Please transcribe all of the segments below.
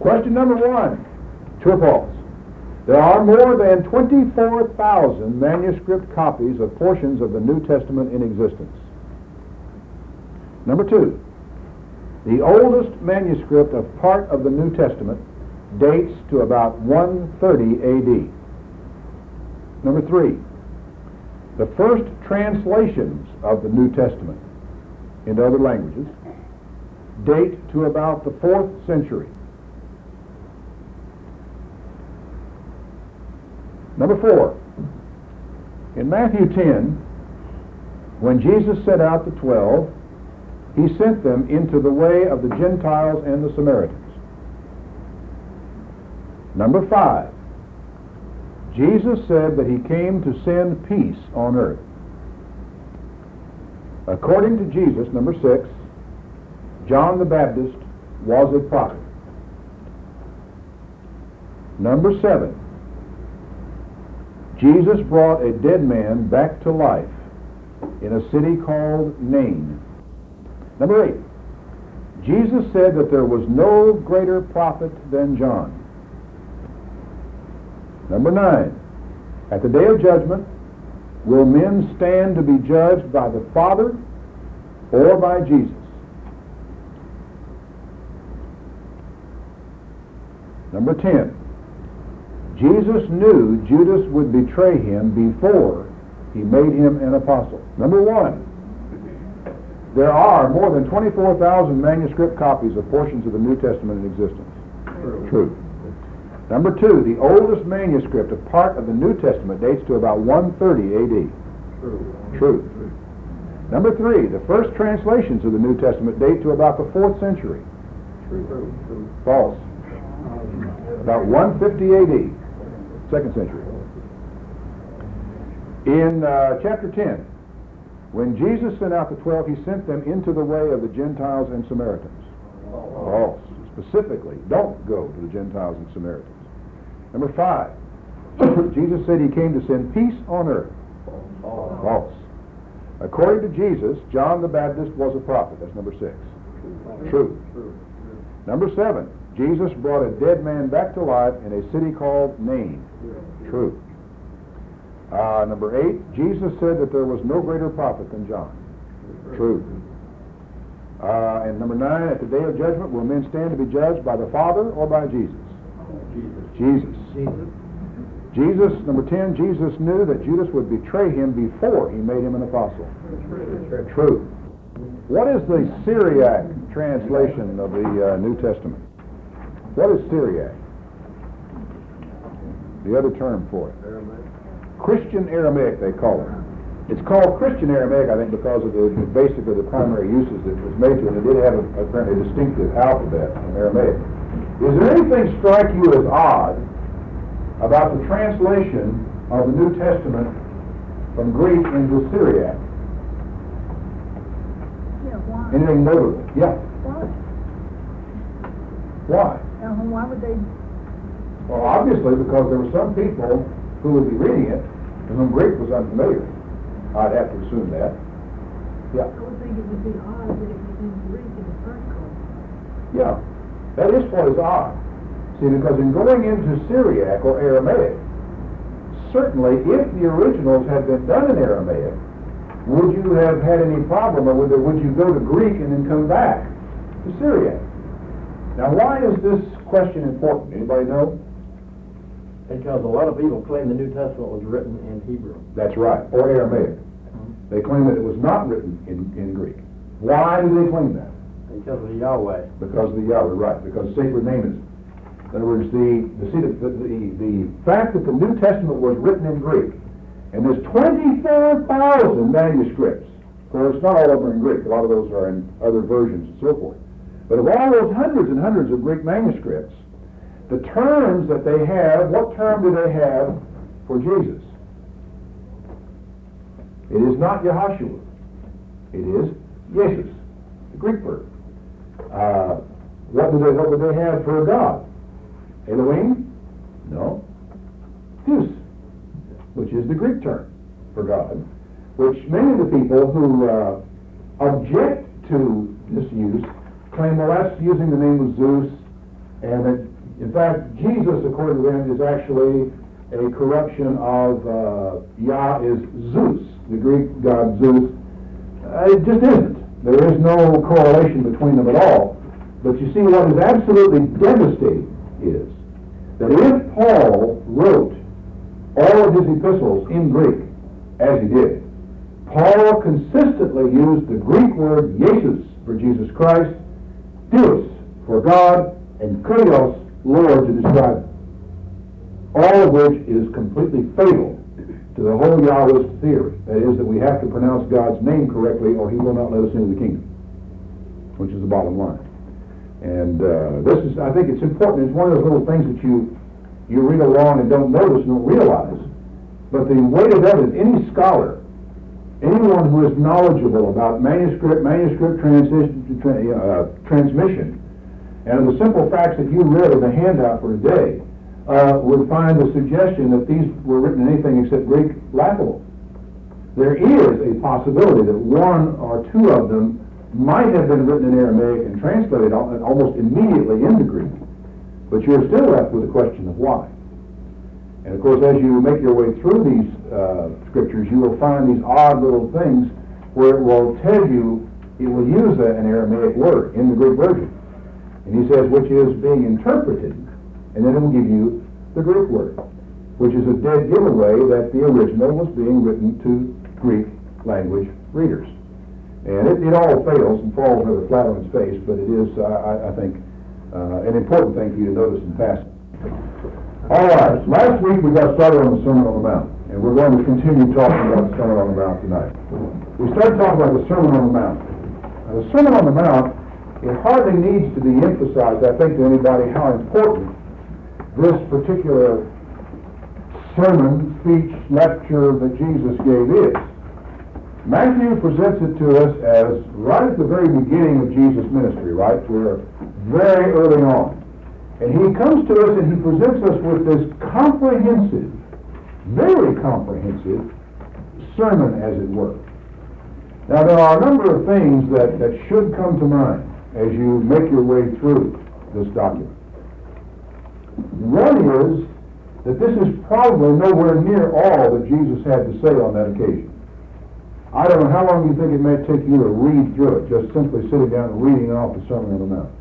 Question number 1. True or false? There are more than 24,000 manuscript copies of portions of the New Testament in existence. Number 2. The oldest manuscript of part of the New Testament dates to about 130 A.D. Number 3. The first translations of the New Testament into other languages date to about the 4th century. Number 4. In Matthew 10, when Jesus sent out the 12, he sent them into the way of the Gentiles and the Samaritans. Number 5. Jesus said that he came to send peace on earth. According to Jesus, number 6, John the Baptist was a prophet. Number 7. Jesus brought a dead man back to life in a city called Nain. Number 8. Jesus said that there was no greater prophet than John. Number 9. At the day of judgment, will men stand to be judged by the Father or by Jesus? Number 10. Jesus knew Judas would betray him before he made him an apostle. Number 1. There are more than 24,000 manuscript copies of portions of the New Testament in existence. True. Number 2. The oldest manuscript of part of the New Testament dates to about 130 A.D. True. Number 3. The first translations of the New Testament date to about the 4th century. False. About 150 A.D. 2nd century. In chapter 10, when Jesus sent out the 12, he sent them into the way of the Gentiles and Samaritans. False. Specifically, don't go to the Gentiles and Samaritans. Number 5, Jesus said he came to send peace on earth. False. According to Jesus, John the Baptist was a prophet. That's number 6. True. Number 7, Jesus brought a dead man back to life in a city called Nain. True. Number 8, Jesus said that there was no greater prophet than John. True. And number 9, at the day of judgment, will men stand to be judged by the Father or by Jesus? Jesus. Jesus. Number 10, Jesus knew that Judas would betray him before he made him an apostle. True. What is the Syriac translation of the New Testament? What is Syriac? The other term for it. Christian Aramaic, they call it. It's called Christian Aramaic, I think, because of basically the primary uses that it was made to it. It did have apparently a distinctive alphabet in Aramaic. Is there anything strike you as odd about the translation of the New Testament from Greek into Syriac? Yeah, why? Anything notable? Yeah. Why? Why? Why would they? Well, obviously because there were some people who would be reading it to whom Greek was unfamiliar. I'd have to assume that. Yeah. I would think it would be odd that it was in Greek in the first place. Yeah. That is what is odd. See, because in going into Syriac or Aramaic, certainly if the originals had been done in Aramaic, would you have had any problem, or would you go to Greek and then come back to Syriac? Now, why is this question important? Anybody know? Because a lot of people claim the New Testament was written in Hebrew. That's right, or Aramaic. They claim that it was not written in Greek. Why do they claim that? Because of the Yahweh. Because of the Yahweh, right, because sacred name is. In other words, the fact that the New Testament was written in Greek, and there's 24,000 manuscripts. Of course, not all of them are in Greek. A lot of those are in other versions and so forth. But of all those hundreds and hundreds of Greek manuscripts, the terms that they have, what term do they have for Jesus? It is not Yehoshua. It is Jesus, the Greek word. What would they have for God? Elohim? No. Deus, which is the Greek term for God, which many of the people who object to this use claim, well, that's using the name of Zeus And that, in fact, Jesus, according to them, is actually a corruption of Yah is Zeus, the Greek god Zeus. It just isn't. There is no correlation between them at all. But you see, what is absolutely devastating is that if Paul wrote all of his epistles in Greek, as he did, Paul consistently used the Greek word Jesus for Jesus Christ, Deus for God, and Kurios, Lord, to describe him. All of which is completely fatal to the whole Yahwist theory. That is, that we have to pronounce God's name correctly or he will not let us into the kingdom, which is the bottom line. And this is, I think it's important. It's one of those little things that you read along and don't notice and don't realize. But the weight of that is any scholar, anyone who is knowledgeable about manuscript transmission, and the simple facts that you read in the handout for today, would find the suggestion that these were written in anything except Greek laughable. There is a possibility that one or two of them might have been written in Aramaic and translated almost immediately into Greek, but you're still left with the question of why. And of course, as you make your way through these scriptures, you will find these odd little things where it will tell you, it will use an Aramaic word in the Greek version. And he says, which is being interpreted, and then it will give you the Greek word, which is a dead giveaway that the original was being written to Greek language readers. And it all fails and falls rather flat on its face, but it is, I think, an important thing for you to notice in passing. All right, last week we got started on the Sermon on the Mount, and we're going to continue talking about the Sermon on the Mount tonight. We started talking about the Sermon on the Mount. Now, the Sermon on the Mount, it hardly needs to be emphasized, I think, to anybody how important this particular sermon, speech, lecture that Jesus gave is. Matthew presents it to us as right at the very beginning of Jesus' ministry, right? We're very early on. And he comes to us and he presents us with this comprehensive, very comprehensive sermon, as it were. Now, there are a number of things that should come to mind as you make your way through this document. One is that this is probably nowhere near all that Jesus had to say on that occasion. I don't know how long you think it may take you to read through it, just simply sitting down and reading off the Sermon on the Mount.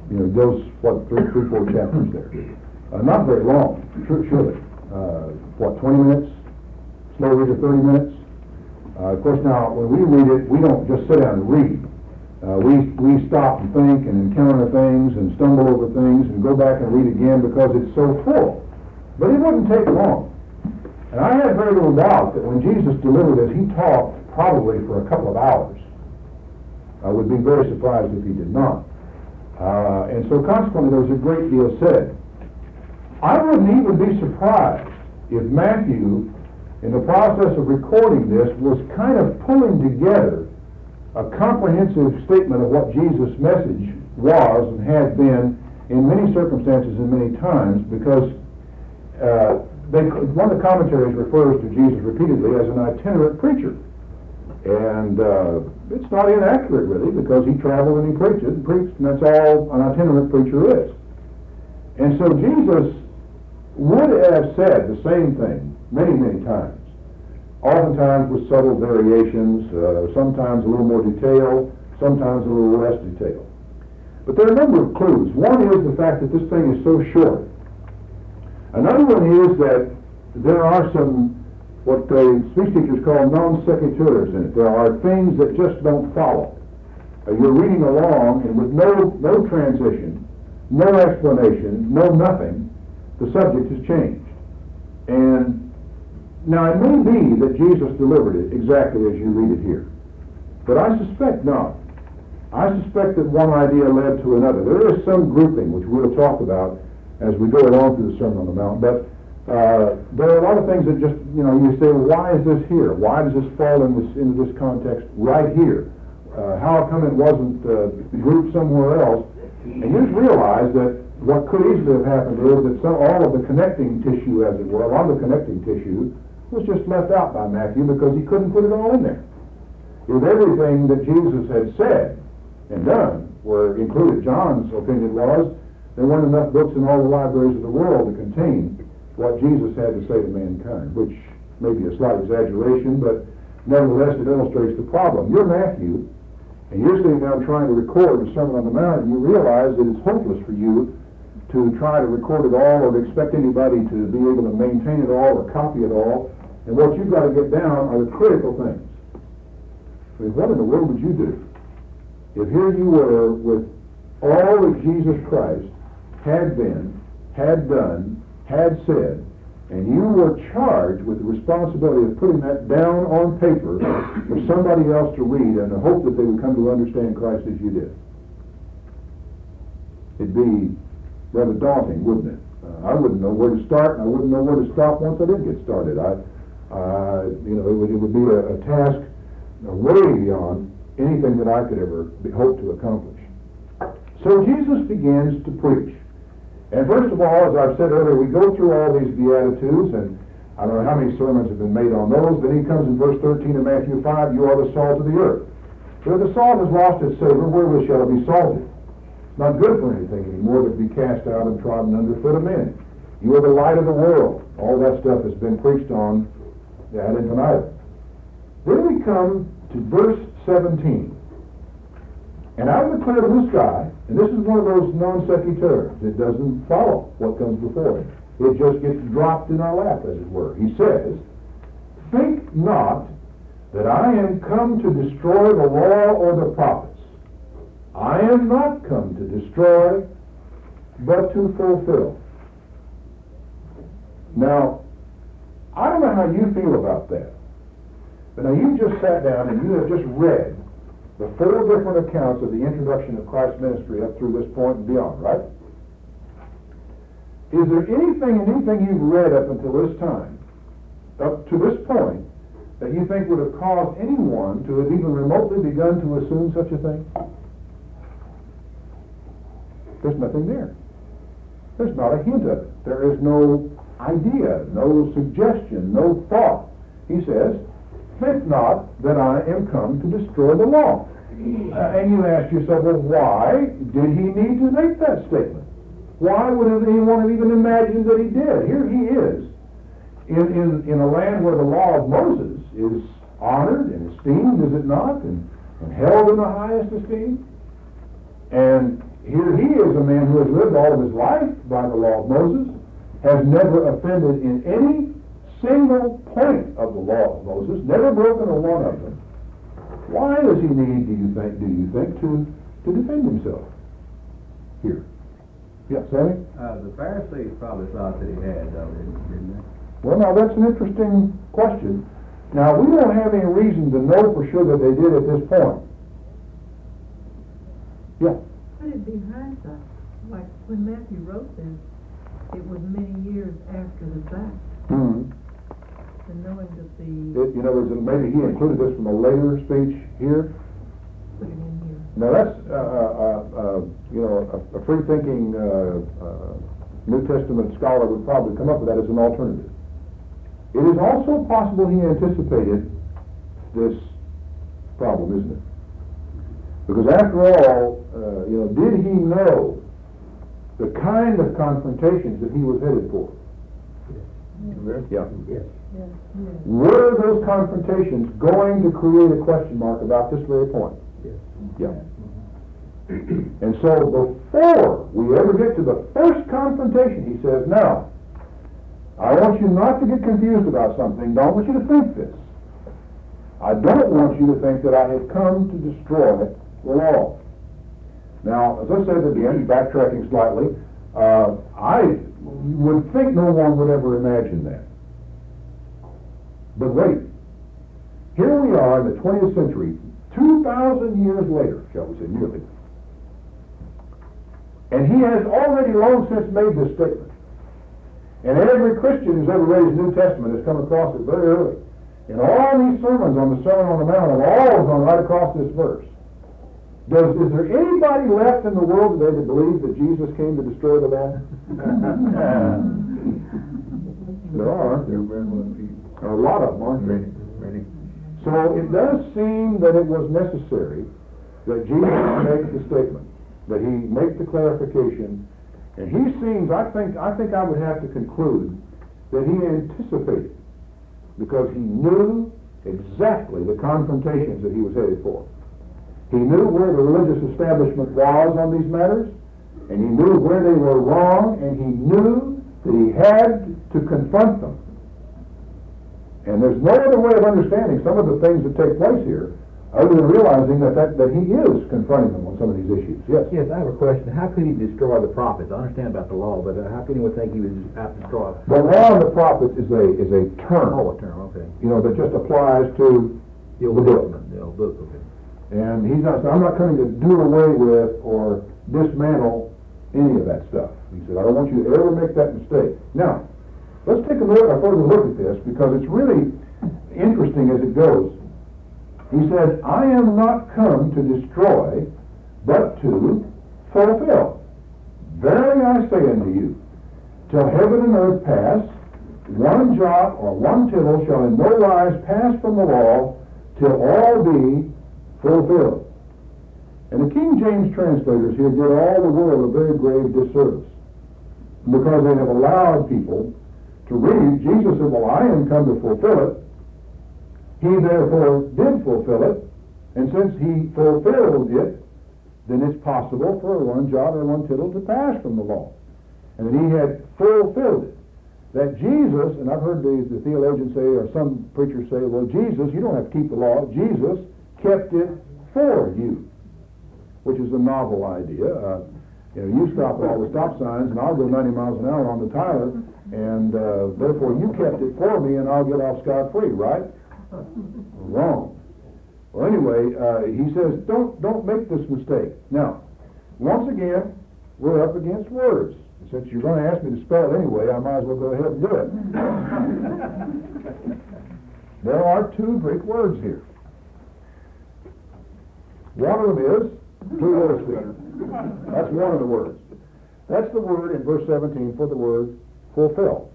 Those, 3-4 chapters there. Not very long, surely. 20 minutes? Slow reader, 30 minutes? Of course, now, when we read it, we don't just sit down and read. We stop and think and encounter things and stumble over things and go back and read again because it's so full. But it wouldn't take long. And I have very little doubt that when Jesus delivered this, he talked probably for a couple of hours. I would be very surprised if he did not. And so consequently, there was a great deal said. I wouldn't even be surprised if Matthew, in the process of recording this, was kind of pulling together a comprehensive statement of what Jesus' message was and had been in many circumstances and many times, because one of the commentaries refers to Jesus repeatedly as an itinerant preacher. And it's not inaccurate, really, because he traveled and he preached, and that's all an itinerant preacher is. And so Jesus would have said the same thing many, many times, oftentimes with subtle variations, sometimes a little more detail, sometimes a little less detail. But there are a number of clues. One is the fact that this thing is so short. Another one is that there are some, what the speech teachers call non sequiturs in it. There are things that just don't follow. You're reading along, and with no transition, no explanation, no nothing, the subject has changed. And now, it may be that Jesus delivered it exactly as you read it here, but I suspect not. I suspect that one idea led to another. There is some grouping, which we'll talk about as we go along through the Sermon on the Mount, but there are a lot of things that just, you say, well, why is this here? Why does this fall into this context right here? How come it wasn't grouped somewhere else? And you just realize that what could easily have happened is that all of the connecting tissue, as it were, a lot of the connecting tissue was just left out by Matthew because he couldn't put it all in there. If everything that Jesus had said and done were included, John's opinion was there weren't enough books in all the libraries of the world to contain what Jesus had to say to mankind, which may be a slight exaggeration, but nevertheless it illustrates the problem. You're Matthew, and you're sitting down trying to record the Sermon on the Mount, and you realize that it's hopeless for you to try to record it all or to expect anybody to be able to maintain it all or copy it all. And what you've got to get down are the critical things. I mean, what in the world would you do if here you were with all that Jesus Christ had been, had done, had said, and you were charged with the responsibility of putting that down on paper for somebody else to read and to hope that they would come to understand Christ as you did? It'd be rather daunting, wouldn't it? I wouldn't know where to start, and I wouldn't know where to stop once I did get started. It would be a task way beyond anything that I could ever hope to accomplish. So Jesus begins to preach. And first of all, as I've said earlier, we go through all these Beatitudes, and I don't know how many sermons have been made on those. Then he comes in verse 13 of Matthew 5, you are the salt of the earth. But if the salt has lost its savor, wherewith shall it be salted? Not good for anything anymore but to be cast out and trodden under foot of men. You are the light of the world. All that stuff has been preached on ad infinitum. Then we come to verse 17. And out of the clear blue sky, and this is one of those non sequiturs. It doesn't follow what comes before it. It just gets dropped in our lap, as it were. He says, think not that I am come to destroy the law or the prophets. I am not come to destroy, but to fulfill. Now, I don't know how you feel about that. But now you just sat down and you have just read the 4 different accounts of the introduction of Christ's ministry up through this point and beyond, right? Is there anything you've read up until this time, up to this point, that you think would have caused anyone to have even remotely begun to assume such a thing? There's nothing there. There's not a hint of it. There is no idea, no suggestion, no thought. He says, think not that I am come to destroy the law. And you ask yourself, well, why did he need to make that statement? Why would anyone have even imagined that he did? Here he is, in a land where the law of Moses is honored and esteemed, is it not? And held in the highest esteem. And here he is, a man who has lived all of his life by the law of Moses, has never offended in any single point of the law of Moses, never broken a one of them. Why does he need, do you think, to defend himself here? Yeah, Sammy? The Pharisees probably thought that he had, though, didn't they? Well, now that's an interesting question. Now, we don't have any reason to know for sure that they did at this point. Yeah. But it'd be hindsight. Like when Matthew wrote this, it was many years after the fact. Mm-hmm. And knowing that In other words, maybe he included this from a later speech here. put it in here. Now that's a free-thinking New Testament scholar would probably come up with that as an alternative. It is also possible he anticipated this problem, isn't it? Because after all, did he know the kind of confrontations that he was headed for? Yeah. Yes. Yes, yes. Were those confrontations going to create a question mark about this very point? Yes. Yeah. And so before we ever get to the first confrontation, he says, now, I want you not to get confused about something. Don't want you to think this. I don't want you to think that I have come to destroy the law. Now, as I said at the end, backtracking slightly, I would think no one would ever imagine that. But wait, here we are in the 20th century, 2,000 years later, shall we say, nearly. And he has already long since made this statement. And every Christian who's ever read his New Testament has come across it very early. And all these sermons on the Sermon on the Mount have all gone right across this verse. Is there anybody left in the world today that believes that Jesus came to destroy the law? There are. There are very little people. A lot of them, aren't there? Many. So it does seem that it was necessary that Jesus make the statement, that he make the clarification, And he seems, I think I would have to conclude that he anticipated, because he knew exactly the confrontations that he was headed for. He knew where the religious establishment was on these matters, and he knew where they were wrong, and he knew that he had to confront them. And there's no other way of understanding some of the things that take place here other than realizing that he is confronting them on some of these issues. Yes? Yes, I have a question. How could he destroy the prophets? I understand about the law, but how could anyone think he was out to destroy them? The law of the prophets is a term. Oh, a term, okay. You know, that just applies to The Old Testament, the Old Book, okay. And he's not, I'm not coming to do away with or dismantle any of that stuff. He said, I don't want you to ever make that mistake. Now, let's take a further look at this, because it's really interesting as it goes. He said, I am not come to destroy, but to fulfill. Verily I say unto you, till heaven and earth pass, one jot or one tittle shall in no wise pass from the law, till all be fulfilled. And the King James translators here did all the world a very grave disservice, because they have allowed people to read, Jesus said, well, I am come to fulfill it. He therefore did fulfill it, and since he fulfilled it, then it's possible for one jot or one tittle to pass from the law. And that he had fulfilled it. That Jesus, and I've heard the theologians say, or some preachers say, well, Jesus, you don't have to keep the law. Jesus kept it for you, which is a novel idea. You stop at all the stop signs, and I'll go 90 miles an hour on the Tyler, and therefore you kept it for me, and I'll get off scot-free, right? Wrong. Well, anyway, he says, don't make this mistake. Now, once again, we're up against words. Since you're going to ask me to spell it anyway, I might as well go ahead and do it. There are two Greek words here. One of them is pluralistic. That's one of the words. That's the word in verse 17 for the word fulfill.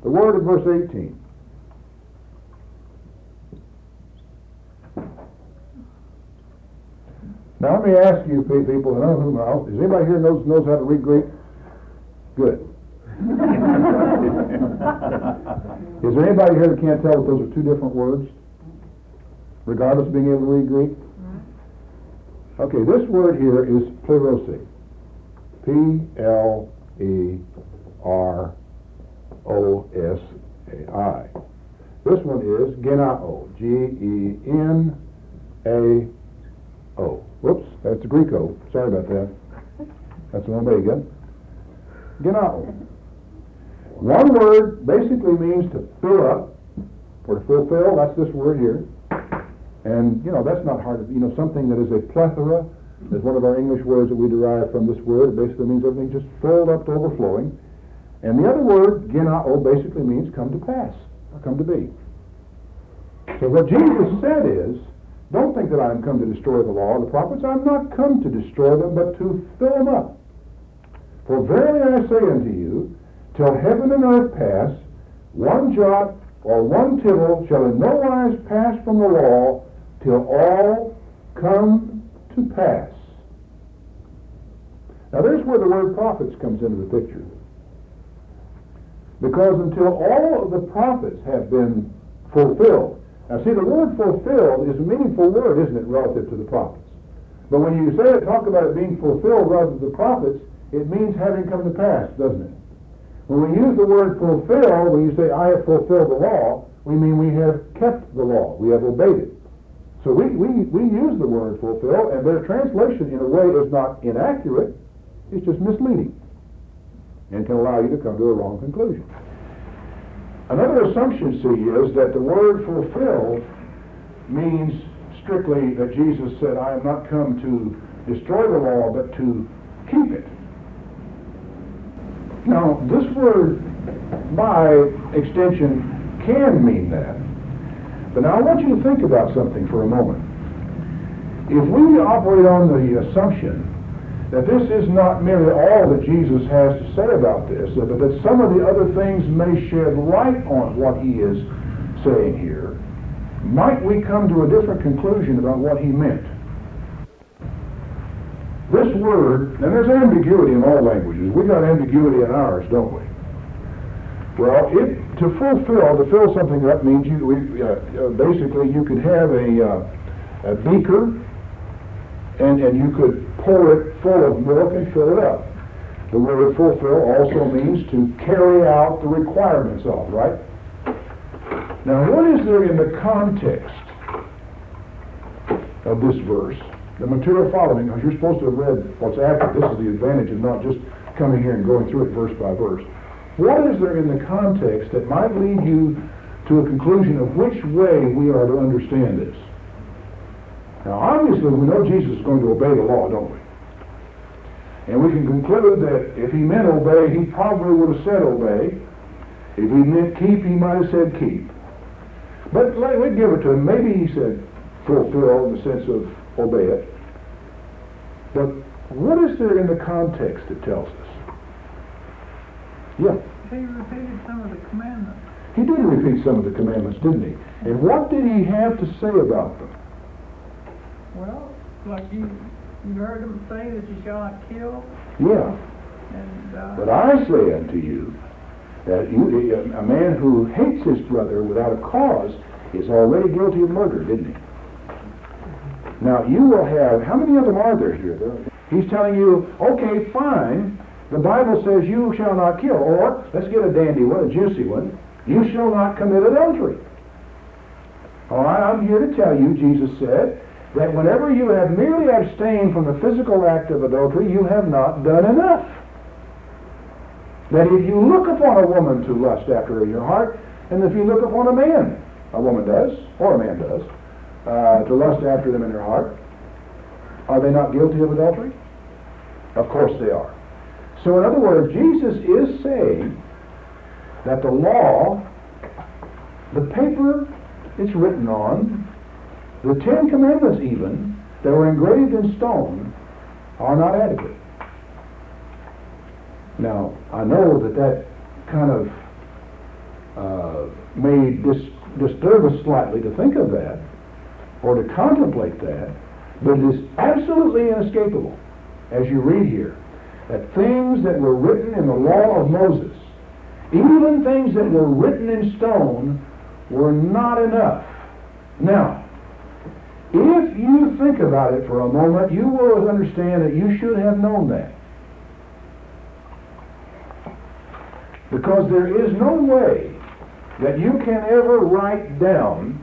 The word in verse 18. Now let me ask you people, and I don't know, does anybody here knows how to read Greek? Good. Is there anybody here that can't tell that those are two different words, regardless of being able to read Greek? Okay, this word here is plerosai. P-L-E-R-O-S-A-I. This one is genao. G-E-N-A-O. Whoops, that's a Greek O. Sorry about that. That's one Omega. Genao. One word basically means to fill up or to fulfill. That's this word here. And, that's not hard to, something that is a plethora is one of our English words that we derive from this word. It basically means everything just filled up to overflowing. And the other word, genao, basically means come to pass, or come to be. So what Jesus said is, don't think that I am come to destroy the law of the prophets. I'm not come to destroy them, but to fill them up. For verily I say unto you, till heaven and earth pass, one jot or one tittle shall in no wise pass from the law, till all come to pass. Now there's where the word prophets comes into the picture. Because until all of the prophets have been fulfilled. Now see, the word fulfilled is a meaningful word, isn't it, relative to the prophets? But when you talk about it being fulfilled relative to the prophets, it means having come to pass, doesn't it? When we use the word fulfill, when you say, I have fulfilled the law, we mean we have kept the law. We have obeyed it. So we use the word fulfill, and their translation in a way is not inaccurate, it's just misleading, and can allow you to come to a wrong conclusion. Another assumption, see, is that the word fulfill means strictly that Jesus said, I am not come to destroy the law, but to keep it. Now, this word, by extension, can mean that. But now I want you to think about something for a moment. If we operate on the assumption that this is not merely all that Jesus has to say about this, but that some of the other things may shed light on what he is saying here, might we come to a different conclusion about what he meant? This word, and there's ambiguity in all languages. We got ambiguity in ours, don't we? Well, to fill something up means basically you could have a beaker, and you could pour it full of milk and fill it up. The word fulfill also means to carry out the requirements of, right? Now, what is there in the context of this verse? The material following, because you're supposed to have read what's after. This is the advantage of not just coming here and going through it verse by verse. What is there in the context that might lead you to a conclusion of which way we are to understand this? Now, obviously, we know Jesus is going to obey the law, don't we? And we can conclude that if he meant obey, he probably would have said obey. If he meant keep, he might have said keep. But we give it to him. Maybe he said fulfill in the sense of obey it. But what is there in the context that tells us? Yeah. He repeated some of the commandments. He did repeat some of the commandments, didn't he? And what did he have to say about them? Well, like you heard him say that you shall not kill. Yeah. And But I say unto you that a man who hates his brother without a cause is already guilty of murder, didn't he? Now, you will have, how many of them are there here? He's telling you, okay, fine, the Bible says you shall not kill, or, let's get a dandy one, a juicy one, you shall not commit adultery. All right, I'm here to tell you, Jesus said, that whenever you have merely abstained from the physical act of adultery, you have not done enough. That if you look upon a woman to lust after her in your heart, and if you look upon a man, a woman does, or a man does, to lust after them in their heart, are they not guilty of adultery? Of course they are. So in other words, Jesus is saying that the law, the paper it's written on, the Ten Commandments even, that were engraved in stone, are not adequate. Now, I know that kind of may disturb us slightly to think of that, or to contemplate that, but it is absolutely inescapable, as you read here, that things that were written in the law of Moses, even things that were written in stone, were not enough. Now, if you think about it for a moment, you will understand that you should have known that. Because there is no way that you can ever write down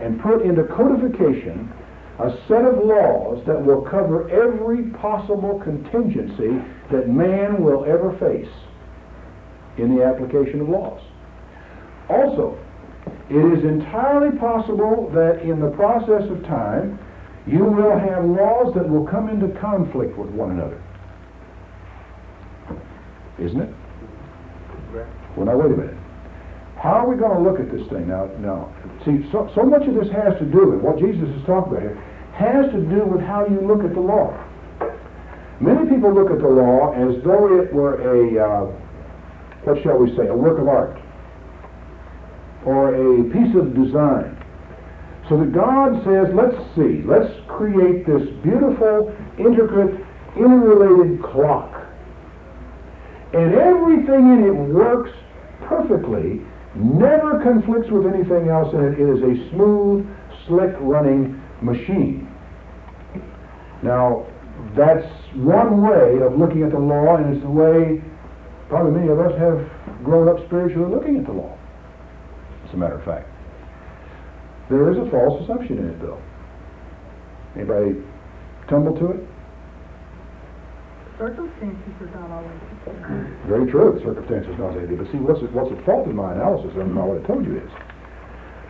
and put into codification a set of laws that will cover every possible contingency that man will ever face in the application of laws. Also, it is entirely possible that in the process of time, you will have laws that will come into conflict with one another. Isn't it? Well, now, wait a minute. How are we going to look at this thing? Now, see, so much of this has to do with what Jesus is talking about here, has to do with how you look at the law. Many people look at the law as though it were a, what shall we say, a work of art, or a piece of design. So that God says, let's create this beautiful, intricate, interrelated clock. And everything in it works perfectly, never conflicts with anything else in it. It is a smooth, slick running machine. Now, that's one way of looking at the law, and it's the way probably many of us have grown up spiritually looking at the law, as a matter of fact. There is a false assumption in it, though. Anybody tumble to it? Circumstances are not always the same. Very true. Circumstances not anything. But see, what's at fault in my analysis, and what I told you is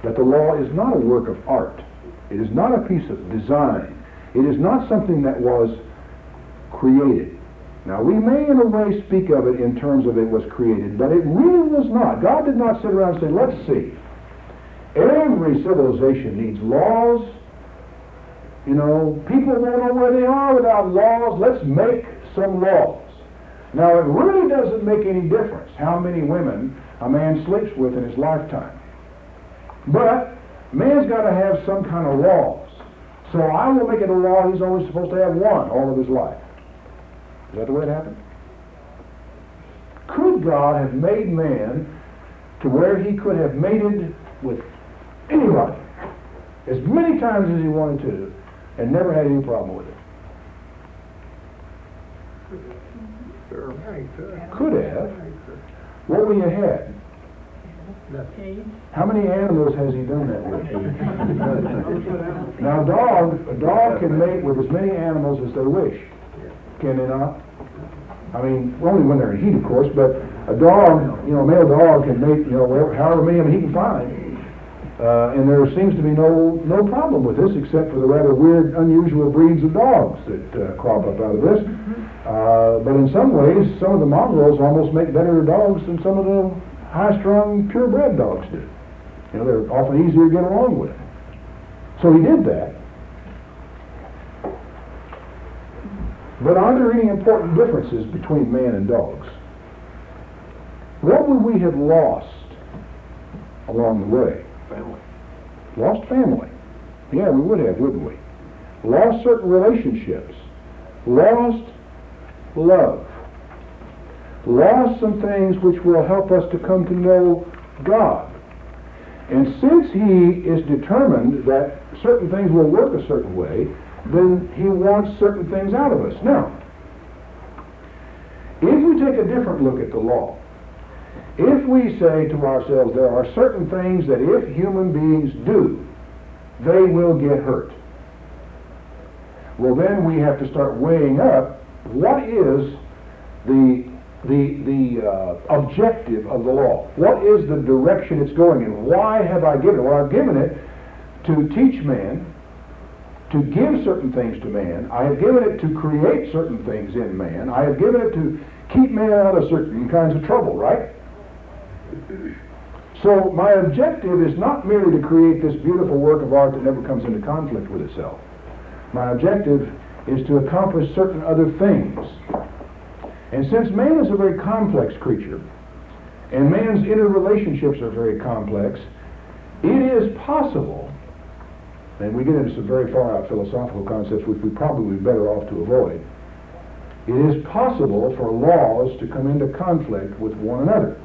that the law is not a work of art. It is not a piece of design. It is not something that was created. Now, we may in a way speak of it in terms of it was created, but it really was not. God did not sit around and say, let's see. Every civilization needs laws. You know, people won't know where they are without laws. Let's make some laws. Now, it really doesn't make any difference how many women a man sleeps with in his lifetime. But man's got to have some kind of laws, So I will make it a law he's only supposed to have one all of his life. Is that the way it happened? Could God have made man to where he could have mated with anybody as many times as he wanted to and never had any problem with it? Could have. What would he have had? How many animals has he done that with? Now a dog can mate with as many animals as they wish. Can they not? I mean, only when they're in heat, of course, but a dog, a male dog can mate, however many he can find. And there seems to be no problem with this, except for the rather weird, unusual breeds of dogs that crop up out of this. But in some ways, some of the mongrels almost make better dogs than some of the high-strung, purebred dogs do. They're often easier to get along with. So he did that. But are there any important differences between man and dogs? What would we have lost along the way? Family. Lost family. Yeah, we would have, wouldn't we? Lost certain relationships. Lost love. Lost some things which will help us to come to know God. And since he is determined that certain things will work a certain way, then he wants certain things out of us. Now, if we take a different look at the law, if we say to ourselves there are certain things that if human beings do, they will get hurt, well then we have to start weighing up what is the objective of the law. What is the direction it's going in? Why have I given it? Well, I've given it to teach man, to give certain things to man. I have given it to create certain things in man. I have given it to keep man out of certain kinds of trouble, right? So my objective is not merely to create this beautiful work of art that never comes into conflict with itself. My objective is to accomplish certain other things. And since man is a very complex creature, and man's interrelationships are very complex, it is possible, and we get into some very far-out philosophical concepts which we probably better off to avoid, it is possible for laws to come into conflict with one another.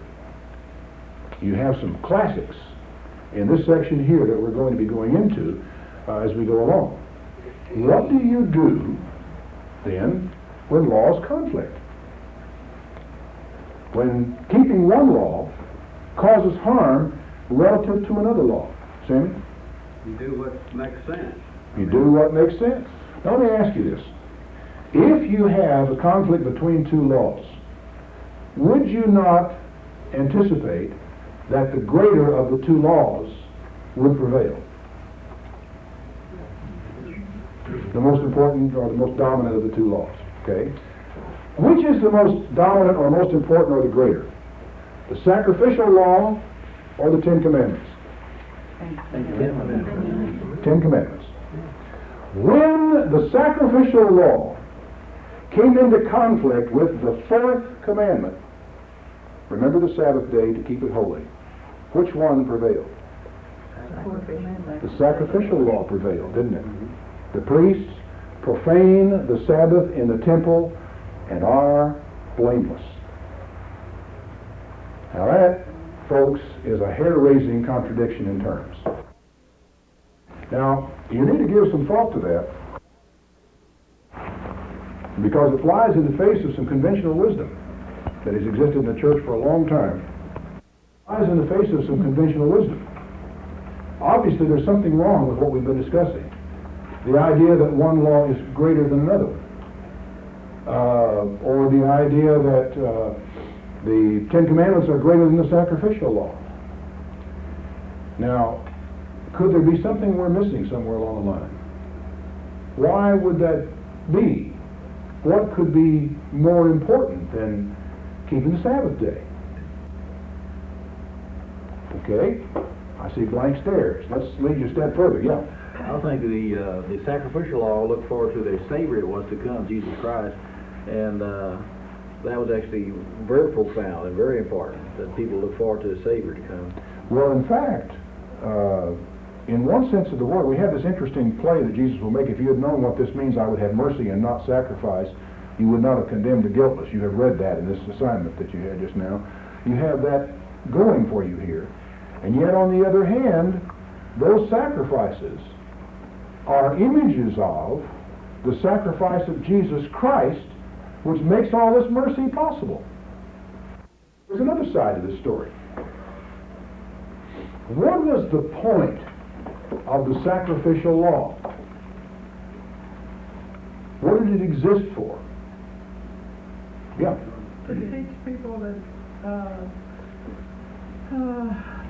You have some classics in this section here that we're going to be going into as we go along. What do you do then when laws conflict? When keeping one law causes harm relative to another law. Sammy? You do what makes sense. You do what makes sense. Now let me ask you this. If you have a conflict between two laws, would you not anticipate that the greater of the two laws would prevail? The most important or the most dominant of the two laws. Okay? Which is the most dominant or most important or the greater? The sacrificial law or the Ten Commandments? Ten Commandments. When the sacrificial law came into conflict with the fourth commandment, remember the Sabbath day to keep it holy, which one prevailed? The sacrificial law prevailed, didn't it? The priests profane the Sabbath in the temple and are blameless. Now that, folks, is a hair-raising contradiction in terms. Now, you need to give some thought to that, because it flies in the face of some conventional wisdom that has existed in the church for a long time. It flies in the face of some conventional wisdom. Obviously, there's something wrong with what we've been discussing. The idea that one law is greater than another. Or the idea that the Ten Commandments are greater than the sacrificial law. Now, could there be something we're missing somewhere along the line? Why would that be? What could be more important than keeping the Sabbath day? Okay, I see blank stares. Let's lead you a step further. Yeah. I think the sacrificial law looked forward to the Savior that was to come, Jesus Christ, and that was actually very profound and very important, that people look forward to the Savior to come. Well, in fact, in one sense of the word, we have this interesting play that Jesus will make. If you had known what this means, I would have mercy and not sacrifice, you would not have condemned the guiltless. You have read that in this assignment that you had just now. You have that going for you here. And yet, on the other hand, those sacrifices are images of the sacrifice of Jesus Christ, which makes all this mercy possible. There's another side to this story. What was the point of the sacrificial law? What did it exist for? Yeah. To teach people that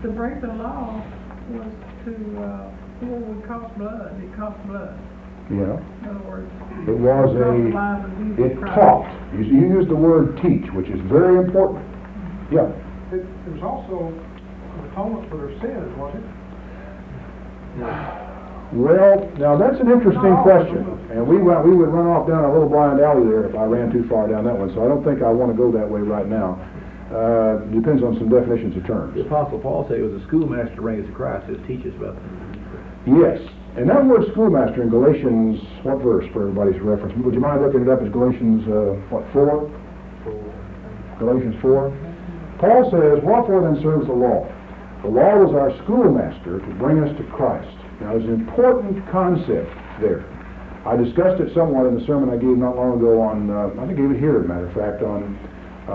to break the law was to what would cost blood. It cost blood. Yeah. In other words, It was it taught. You used the word teach, which is very important. Yeah. It was also an atonement for their sins, wasn't it? Well, now that's an interesting question, and we would run off down a little blind alley there if I ran too far down that one, so I don't think I want to go that way right now. Depends on some definitions of terms. The Apostle Paul said it was a schoolmaster to bring us to Christ. It teach us about that. Yes, and that word schoolmaster in Galatians, what verse for everybody's reference? Would you mind looking it up as Galatians, 4? Galatians 4. Paul says, "Wherefore then serves the law? The law was our schoolmaster to bring us to Christ." Now, there's an important concept there. I discussed it somewhat in the sermon I gave not long ago on, I think I gave it here, as a matter of fact, on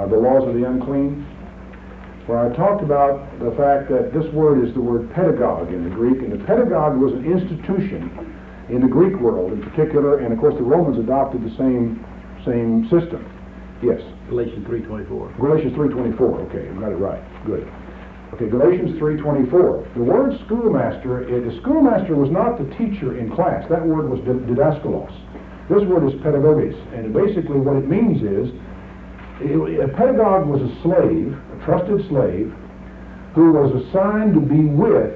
the laws of the unclean, where I talked about the fact that this word is the word pedagogue in the Greek, and the pedagogue was an institution in the Greek world in particular, and of course the Romans adopted the same system. Yes? Galatians 3:24. Galatians 3:24, okay, I got it right, good. Okay, Galatians 3:24. The word schoolmaster, the schoolmaster was not the teacher in class. That word was didaskalos. This word is pedagogus, and basically what it means is, a pedagogue was a slave, a trusted slave, who was assigned to be with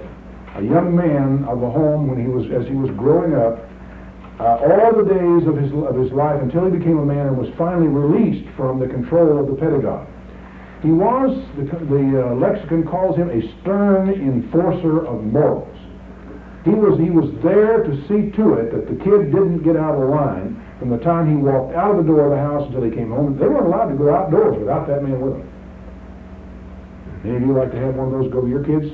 a young man of the home as he was growing up, all the days of his life until he became a man and was finally released from the control of the pedagogue. He was, the lexicon calls him a stern enforcer of morals. He was there to see to it that the kid didn't get out of line from the time he walked out of the door of the house until he came home. They weren't allowed to go outdoors without that man with them. Any of you like to have one of those go with your kids?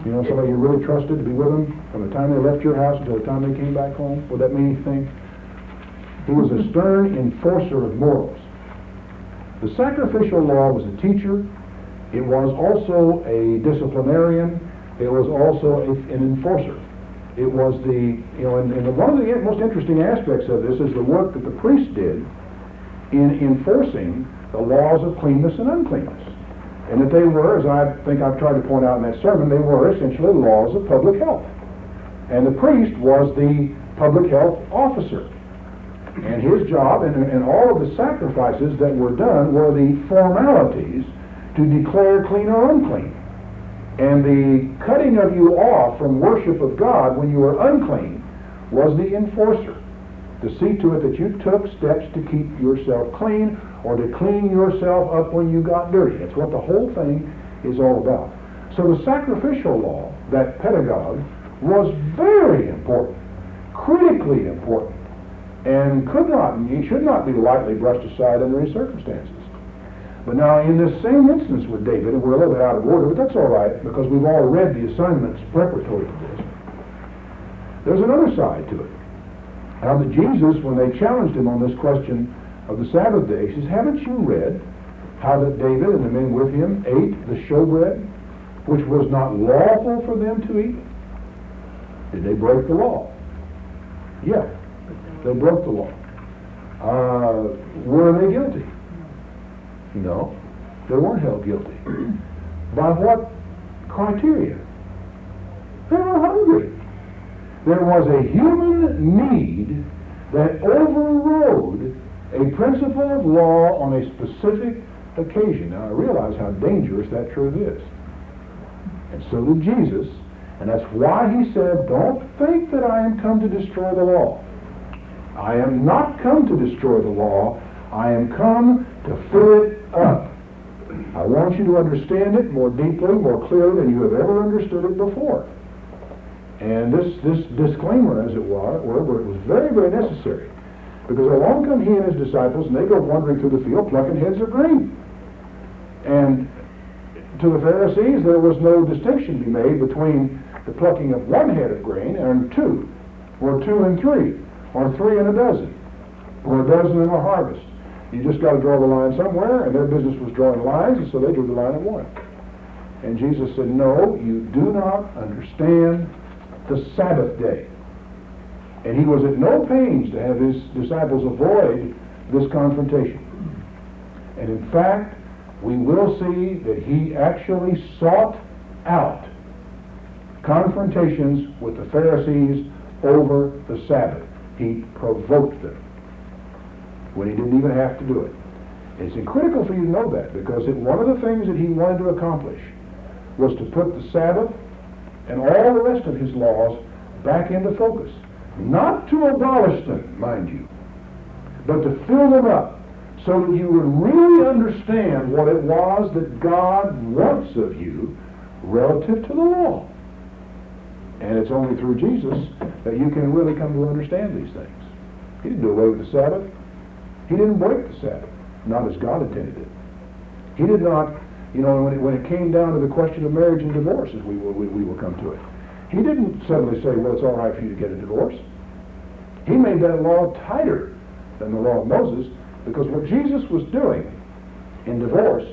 You know, somebody you really trusted to be with them from the time they left your house until the time they came back home? Would that mean anything? He was a stern enforcer of morals. The sacrificial law was a teacher. It was also a disciplinarian. It was also an enforcer. It was and one of the most interesting aspects of this is the work that the priest did in enforcing the laws of cleanness and uncleanness. And that they were, as I think I've tried to point out in that sermon, they were essentially laws of public health. And the priest was the public health officer. And his job, and all of the sacrifices that were done, were the formalities to declare clean or unclean. And the cutting of you off from worship of God when you were unclean was the enforcer, to see to it that you took steps to keep yourself clean or to clean yourself up when you got dirty. That's what the whole thing is all about. So the sacrificial law, that pedagogue, was very important, critically important, and should not be lightly brushed aside under any circumstances. But now, in this same instance with David, and we're a little bit out of order, but that's all right, because we've all read the assignments preparatory to this. There's another side to it. Now that Jesus, when they challenged him on this question of the Sabbath day, he says, haven't you read how that David and the men with him ate the showbread, which was not lawful for them to eat? Did they break the law? Yeah, they broke the law. Were they guilty? No, they weren't held guilty. By what criteria? They were hungry. There was a human need that overrode a principle of law on a specific occasion. Now, I realize how dangerous that truth is. And so did Jesus. And that's why he said, don't think that I am come to destroy the law. I am not come to destroy the law. I am come to fill it up. I want you to understand it more deeply, more clearly than you have ever understood it before. And this disclaimer, as it were, it was very, very necessary. Because along come he and his disciples, and they go wandering through the field, plucking heads of grain. And to the Pharisees, there was no distinction to be made between the plucking of one head of grain and two, or 2 and 3, or 3 and a dozen, or a dozen and a harvest. You just got to draw the line somewhere, and their business was drawing lines, and so they drew the line at one. And Jesus said, no, you do not understand the Sabbath day. And he was at no pains to have his disciples avoid this confrontation. And in fact, we will see that he actually sought out confrontations with the Pharisees over the Sabbath. He provoked them when he didn't even have to do it. It's critical for you to know that, because one of the things that he wanted to accomplish was to put the Sabbath and all the rest of his laws back into focus. Not to abolish them, mind you, but to fill them up so that you would really understand what it was that God wants of you relative to the law. And it's only through Jesus that you can really come to understand these things. He didn't do away with the Sabbath. He didn't break the Sabbath, not as God intended it. He did not, when it came down to the question of marriage and divorce, as we will come to it, he didn't suddenly say, well, it's all right for you to get a divorce. He made that law tighter than the law of Moses, because what Jesus was doing in divorce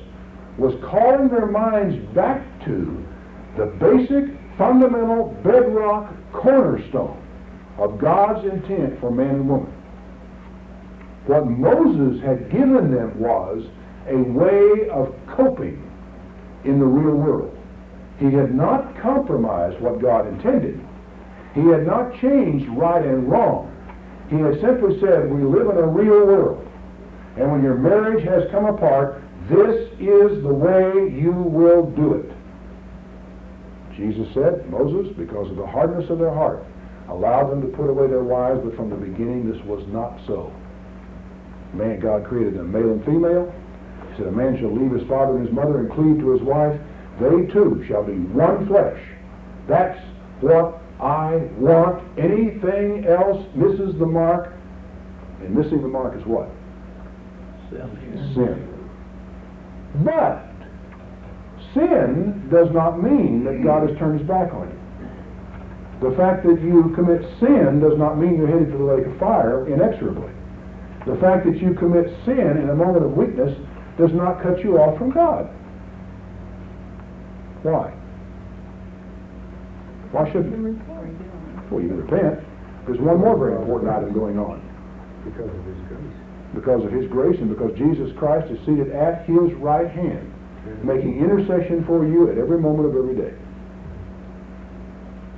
was calling their minds back to the basic, fundamental, bedrock cornerstone of God's intent for man and woman. What Moses had given them was a way of coping in the real world. He had not compromised what God intended. He had not changed right and wrong. He had simply said, we live in a real world, and when your marriage has come apart, this is the way you will do it. Jesus said, Moses, because of the hardness of their heart, allowed them to put away their wives, but from the beginning this was not so. Man, God created them male and female. He said, a man shall leave his father and his mother and cleave to his wife. They two shall be one flesh. That's what I want. Anything else misses the mark, and missing the mark is what? Sin. But sin does not mean that God has turned his back on you. The fact that you commit sin does not mean you're headed for the lake of fire inexorably. The fact that you commit sin in a moment of weakness does not cut you off from God. Why? Why shouldn't you? Well, you can repent. There's one more very important item going on. Because of his grace. Because of his grace, and because Jesus Christ is seated at his right hand, making intercession for you at every moment of every day.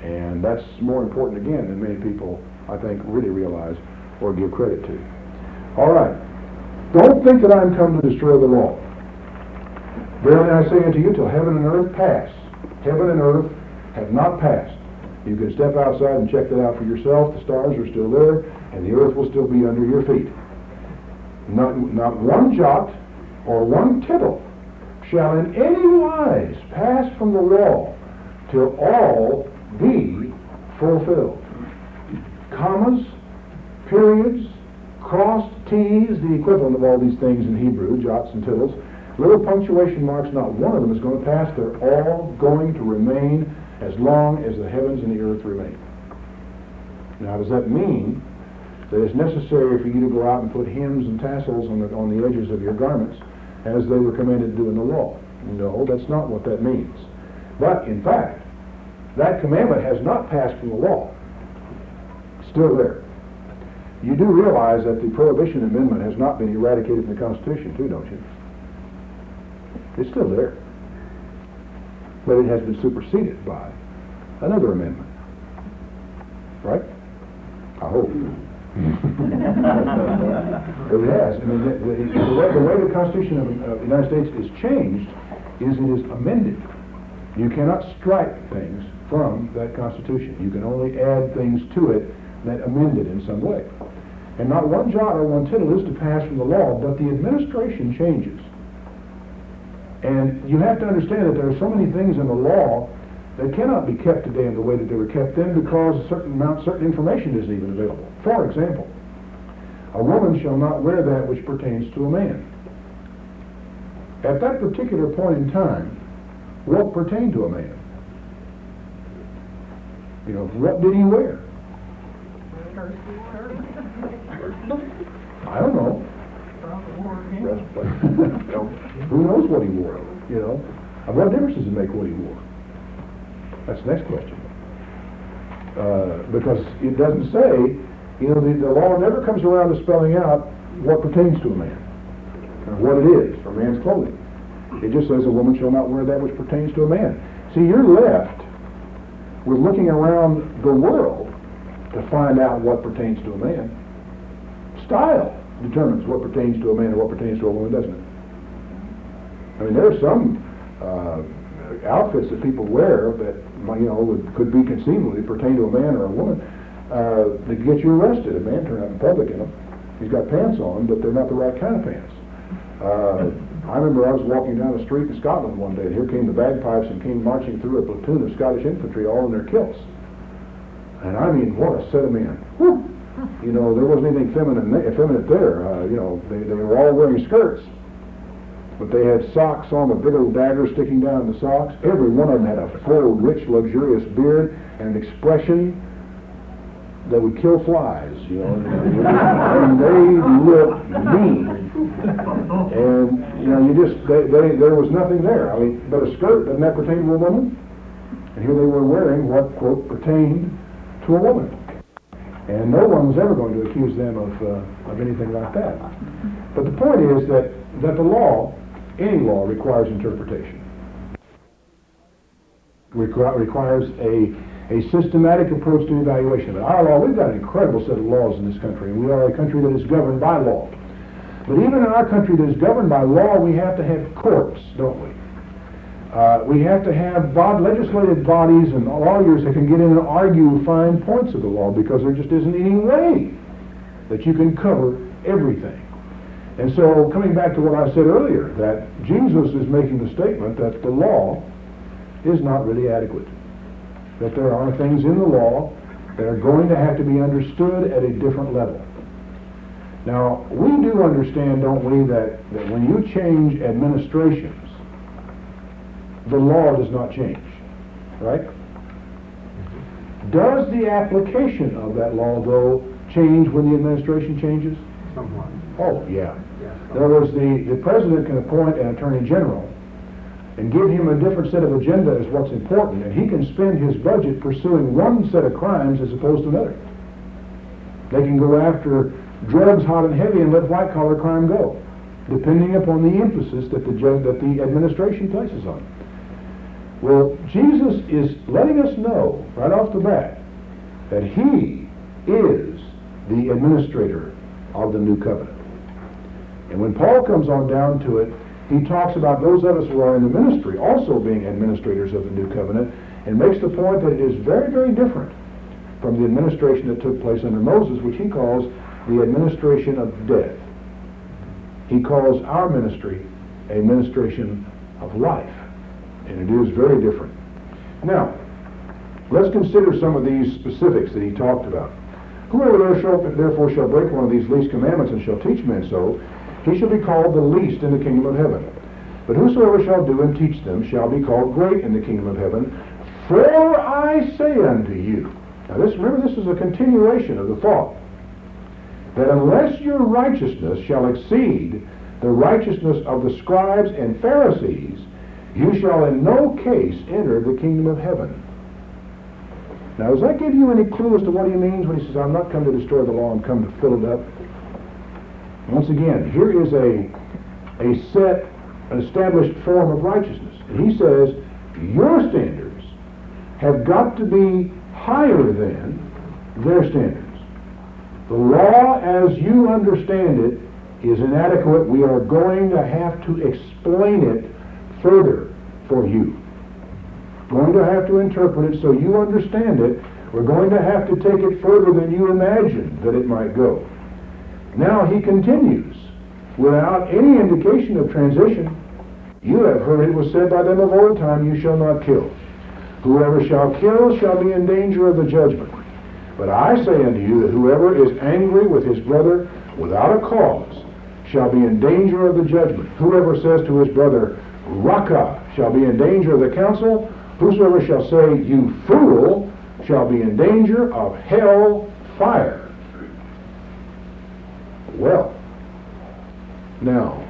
And that's more important again than many people, I think, really realize or give credit to. All right. Don't think that I am come to destroy the law. Verily I say unto you, till heaven and earth pass, heaven and earth have not passed. You can step outside and check that out for yourself. The stars are still there, and the earth will still be under your feet. Not one jot or one tittle shall in any wise pass from the law till all be fulfilled. Commas, periods, crossed T's, the equivalent of all these things in Hebrew, jots and tittles, little punctuation marks, not one of them is going to pass. They're all going to remain as long as the heavens and the earth remain. Now, does that mean that it's necessary for you to go out and put hems and tassels on the edges of your garments as they were commanded to do in the law? No, that's not what that means. But, in fact, that commandment has not passed from the law. It's still there. You do realize that the Prohibition Amendment has not been eradicated from the Constitution, too, don't you? It's still there. But it has been superseded by another amendment. Right? I hope. But it has. I mean, the way the Constitution of the United States is changed is it is amended. You cannot strike things from that Constitution. You can only add things to it that amend it in some way. And not one jot or one tittle is to pass from the law, but the administration changes. And you have to understand that there are so many things in the law They cannot be kept today in the way that they were kept then because certain information isn't even available. For example, a woman shall not wear that which pertains to a man. At that particular point in time, what pertained to a man? You know, what did he wear? I don't know. Who knows what he wore? You know, what difference does it make what he wore? That's the next question. Because it doesn't say, you know, the law never comes around to spelling out what pertains to a man, or what it is for man's clothing. It just says a woman shall not wear that which pertains to a man. See, you're left with looking around the world to find out what pertains to a man. Style determines what pertains to a man and what pertains to a woman, doesn't it? I mean, there are some outfits that people wear that, you know, could be conceivably pertain to a man or a woman that get you arrested. A man turned out in public in them. He's got pants on, but they're not the right kind of pants. I remember I was walking down the street in Scotland one day, and here came the bagpipes and came marching through a platoon of Scottish infantry, all in their kilts. And I mean, what a set of men. Whew. You know, there wasn't anything effeminate there. You know, they were all wearing skirts, but they had socks on with big little daggers sticking down in the socks. Every one of them had a full, rich, luxurious beard and an expression that would kill flies, you know. And they looked mean. And, you know, there was nothing there. I mean, but a skirt, doesn't that pertain to a woman? And here they were wearing what, quote, pertained to a woman. And no one was ever going to accuse them of anything like that. But the point is that the law, any law, requires interpretation. Requires a systematic approach to evaluation. But our law, we've got an incredible set of laws in this country, and we are a country that is governed by law. But even in our country that is governed by law, we have to have courts, don't we? We have to have legislative bodies and lawyers that can get in and argue fine points of the law, because there just isn't any way that you can cover everything. And so, coming back to what I said earlier, that Jesus is making the statement that the law is not really adequate. That there are things in the law that are going to have to be understood at a different level. Now, we do understand, don't we, that when you change administrations, the law does not change, right? Does the application of that law, though, change when the administration changes? Somewhat. Oh, yeah. In other words, the president can appoint an attorney general and give him a different set of agenda as what's important, and he can spend his budget pursuing one set of crimes as opposed to another. They can go after drugs hot and heavy and let white-collar crime go, depending upon the emphasis that the administration places on it. Well, Jesus is letting us know right off the bat that he is the administrator of the new covenant. And when Paul comes on down to it, he talks about those of us who are in the ministry also being administrators of the new covenant, and makes the point that it is very, very different from the administration that took place under Moses, which he calls the administration of death. He calls our ministry a ministration of life, and it is very different. Now, let's consider some of these specifics that he talked about. Whoever therefore shall break one of these least commandments and shall teach men so, he shall be called the least in the kingdom of heaven. But whosoever shall do and teach them shall be called great in the kingdom of heaven. For I say unto you. Now remember, this is a continuation of the thought, that unless your righteousness shall exceed the righteousness of the scribes and Pharisees, you shall in no case enter the kingdom of heaven. Now, does that give you any clue as to what he means when he says, I'm not come to destroy the law, I'm come to fill it up? Once again, here is an established form of righteousness. And he says, your standards have got to be higher than their standards. The law, as you understand it, is inadequate. We are going to have to explain it further for you. Going to have to interpret it so you understand it. We're going to have to take it further than you imagined that it might go. Now he continues, without any indication of transition. You have heard it was said by them of old time, you shall not kill. Whoever shall kill shall be in danger of the judgment. But I say unto you that whoever is angry with his brother without a cause shall be in danger of the judgment. Whoever says to his brother, Raca, shall be in danger of the council. Whosoever shall say, you fool, shall be in danger of hell fire. Well, now,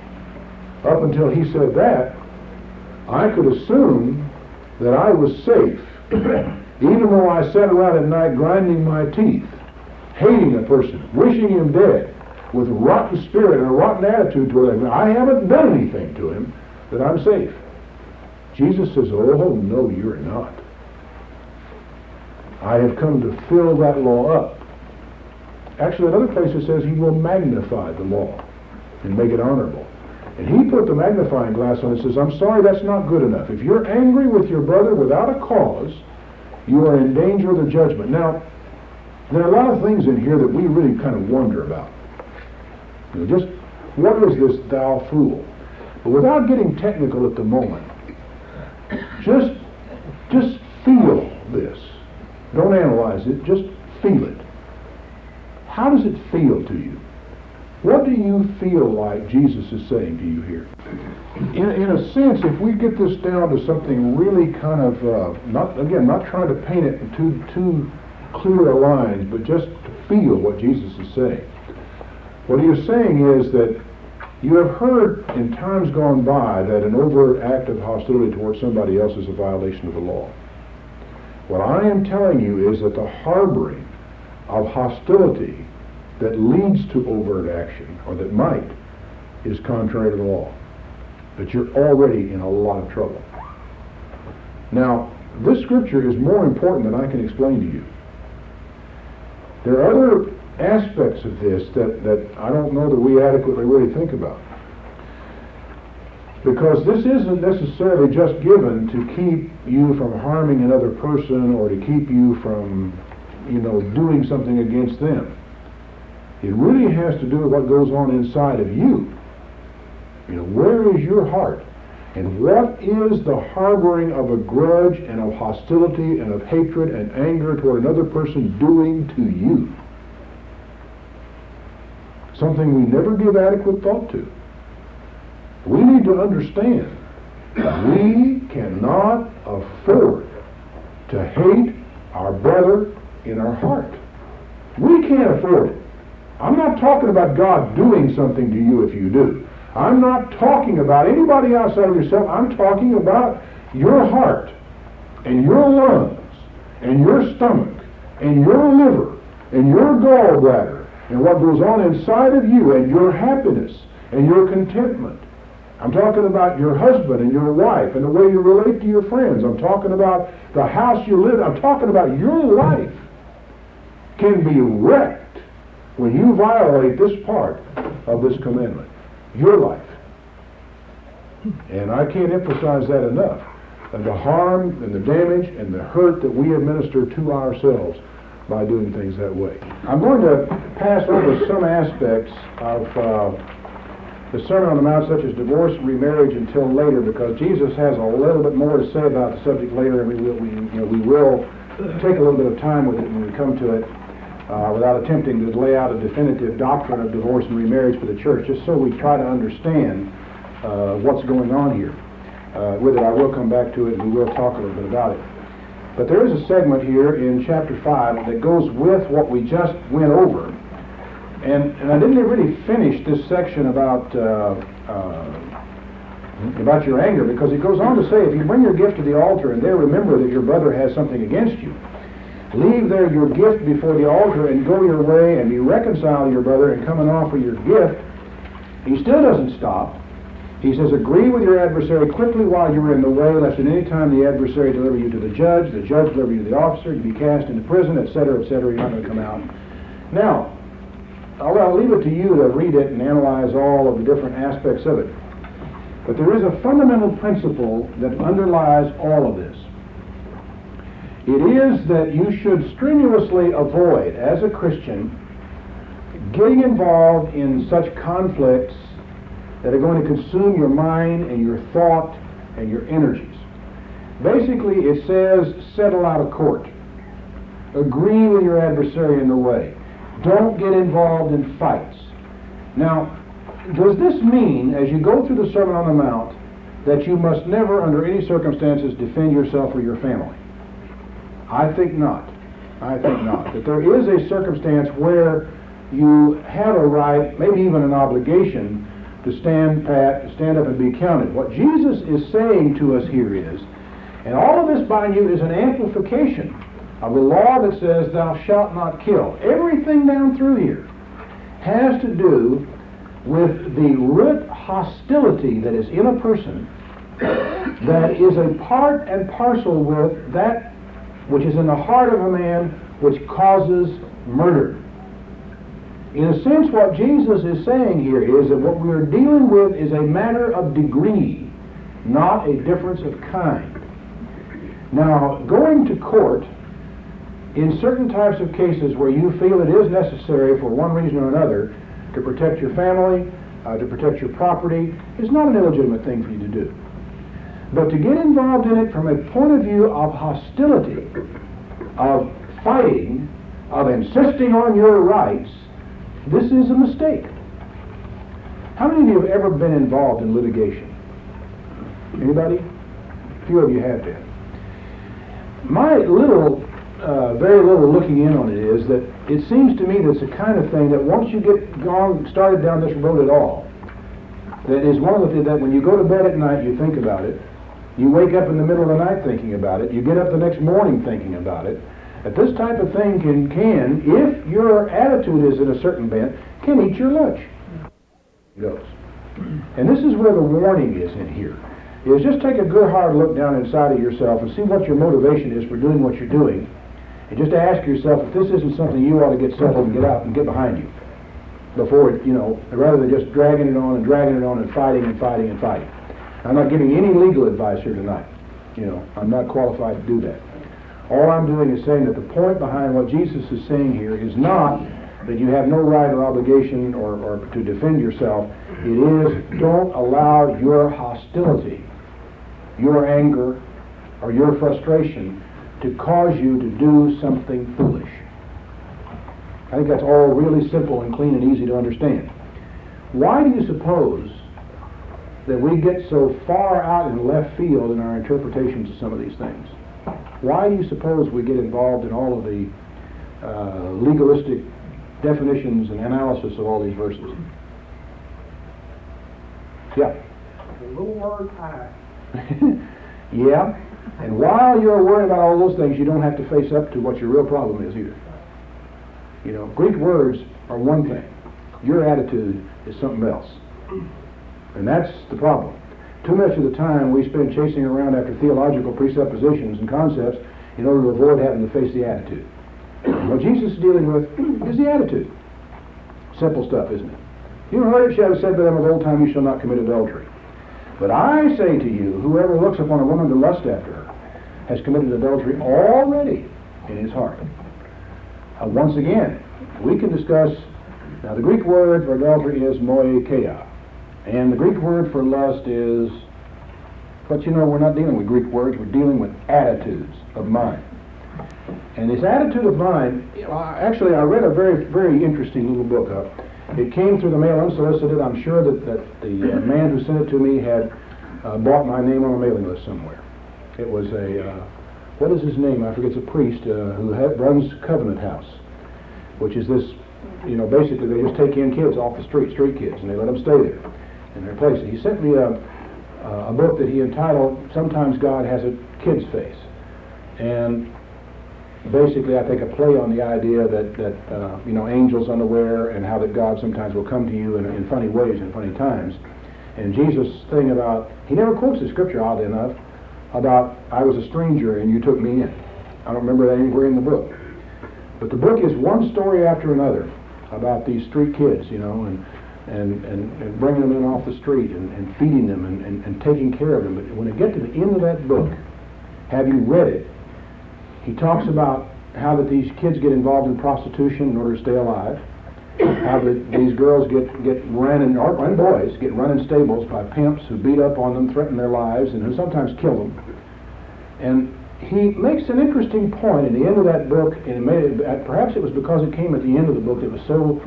up until he said that, I could assume that I was safe, even though I sat around at night grinding my teeth, hating a person, wishing him dead, with a rotten spirit and a rotten attitude toward him. I haven't done anything to him, that I'm safe. Jesus says, oh, no, you're not. I have come to fill that law up. Actually, another place it says he will magnify the law and make it honorable. And he put the magnifying glass on and says, I'm sorry, that's not good enough. If you're angry with your brother without a cause, you are in danger of the judgment. Now, there are a lot of things in here that we really kind of wonder about. You know, just, what is this thou fool? But without getting technical at the moment, just feel this. Don't analyze it, just feel it. How does it feel to you? What do you feel like Jesus is saying to you here? In a sense, if we get this down to something really kind of, not trying to paint it in too clear lines, but just to feel what Jesus is saying. What he is saying is that you have heard in times gone by that an overt act of hostility towards somebody else is a violation of the law. What I am telling you is that the harboring of hostility that leads to overt action, or that might, is contrary to the law. That you're already in a lot of trouble. Now, this scripture is more important than I can explain to you. There are other aspects of this that I don't know that we adequately really think about. Because this isn't necessarily just given to keep you from harming another person or to keep you from, doing something against them. It really has to do with what goes on inside of you. Where is your heart? And what is the harboring of a grudge and of hostility and of hatred and anger toward another person doing to you? Something we never give adequate thought to. We need to understand we cannot afford to hate our brother in our heart. We can't afford it. I'm not talking about God doing something to you if you do. I'm not talking about anybody outside of yourself. I'm talking about your heart and your lungs and your stomach and your liver and your gallbladder and what goes on inside of you and your happiness and your contentment. I'm talking about your husband and your wife and the way you relate to your friends. I'm talking about the house you live in. I'm talking about your life can be wrecked when you violate this part of this commandment. Your life. And I can't emphasize that enough. And the harm and the damage and the hurt that we administer to ourselves by doing things that way. I'm going to pass over some aspects of the Sermon on the Mount, such as divorce and remarriage, until later, because Jesus has a little bit more to say about the subject later, and we will take a little bit of time with it when we come to it, without attempting to lay out a definitive doctrine of divorce and remarriage for the church, just so we try to understand what's going on here. With it, I will come back to it, and we will talk a little bit about it. But there is a segment here in chapter 5 that goes with what we just went over. And I didn't really finish this section about your anger, because it goes on to say, if you bring your gift to the altar and there remember that your brother has something against you, leave there your gift before the altar and go your way and be reconciled to your brother and come and offer your gift. He still doesn't stop. He says, agree with your adversary quickly while you are in the way, lest at any time the adversary deliver you to the judge deliver you to the officer, you be cast into prison, etc., etc. You're not going to come out. Now, I'll leave it to you to read it and analyze all of the different aspects of it. But there is a fundamental principle that underlies all of this. It is that you should strenuously avoid, as a Christian, getting involved in such conflicts that are going to consume your mind and your thought and your energies. Basically, it says settle out of court. Agree with your adversary in the way. Don't get involved in fights. Now, does this mean, as you go through the Sermon on the Mount, that you must never, under any circumstances, defend yourself or your family? I think not. I think not. That there is a circumstance where you have a right, maybe even an obligation, to stand pat, to stand up and be counted. What Jesus is saying to us here is, and all of this, mind you, is an amplification of the law that says, thou shalt not kill. Everything down through here has to do with the root hostility that is in a person that is a part and parcel with that which is in the heart of a man which causes murder. In a sense, what Jesus is saying here is that what we are dealing with is a matter of degree, not a difference of kind. Now, going to court in certain types of cases where you feel it is necessary for one reason or another to protect your family, to protect your property, is not an illegitimate thing for you to do. But to get involved in it from a point of view of hostility, of fighting, of insisting on your rights, this is a mistake. How many of you have ever been involved in litigation? Anybody? A few of you have been. My little, very little looking in on it is that it seems to me that it's the kind of thing that once you get started down this road at all, that is one of the things that when you go to bed at night you think about it, you wake up in the middle of the night thinking about it, you get up the next morning thinking about it, that this type of thing can, if your attitude is in a certain bent, can eat your lunch. It goes. And this is where the warning is in here. Is just take a good hard look down inside of yourself and see what your motivation is for doing what you're doing. And just ask yourself if this isn't something you ought to get settled and get out and get behind you. Before it, rather than just dragging it on and fighting and fighting and fighting. I'm not giving any legal advice here tonight. I'm not qualified to do that. All I'm doing is saying that the point behind what Jesus is saying here is not that you have no right or obligation or to defend yourself. It is, don't allow your hostility, your anger, or your frustration to cause you to do something foolish. I think that's all really simple and clean and easy to understand. Why do you suppose that we get so far out in left field in our interpretations of some of these things? Why do you suppose we get involved in all of the legalistic definitions and analysis of all these verses? Yeah. The little word I. Yeah. And while you're worried about all those things, you don't have to face up to what your real problem is either. Greek words are one thing. Your attitude is something else. And that's the problem. Too much of the time we spend chasing around after theological presuppositions and concepts in order to avoid having to face the attitude. What Jesus is dealing with is the attitude. Simple stuff, isn't it? You heard it shall have said to them of old time, you shall not commit adultery. But I say to you, whoever looks upon a woman to lust after her has committed adultery already in his heart. Once again, we can discuss, now the Greek word for adultery is moikeia. And the Greek word for lust is, but we're not dealing with Greek words, we're dealing with attitudes of mind. And this attitude of mind, actually I read a very, very interesting little book. It came through the mail unsolicited. I'm sure that the man who sent it to me had bought my name on a mailing list somewhere. It was what is his name? I forget. It's a priest who runs Covenant House, which is this, basically they just take in kids off the street kids, and they let them stay there in their place. He sent me a book that he entitled Sometimes God Has a Kid's Face. And basically I think a play on the idea that angels unaware, and how that God sometimes will come to you in funny ways and funny times. And Jesus' thing about, he never quotes the scripture, oddly enough, about I was a stranger and you took me in. I don't remember that anywhere in the book. But the book is one story after another about these street kids, and bringing them in off the street and feeding them and taking care of them. But when it gets to the end of that book, have you read it? He talks about how that these kids get involved in prostitution in order to stay alive. How that these girls get run in, and boys get run in stables by pimps who beat up on them, threaten their lives, and who sometimes kill them. And he makes an interesting point at the end of that book, and it made it, perhaps it was because it came at the end of the book that was so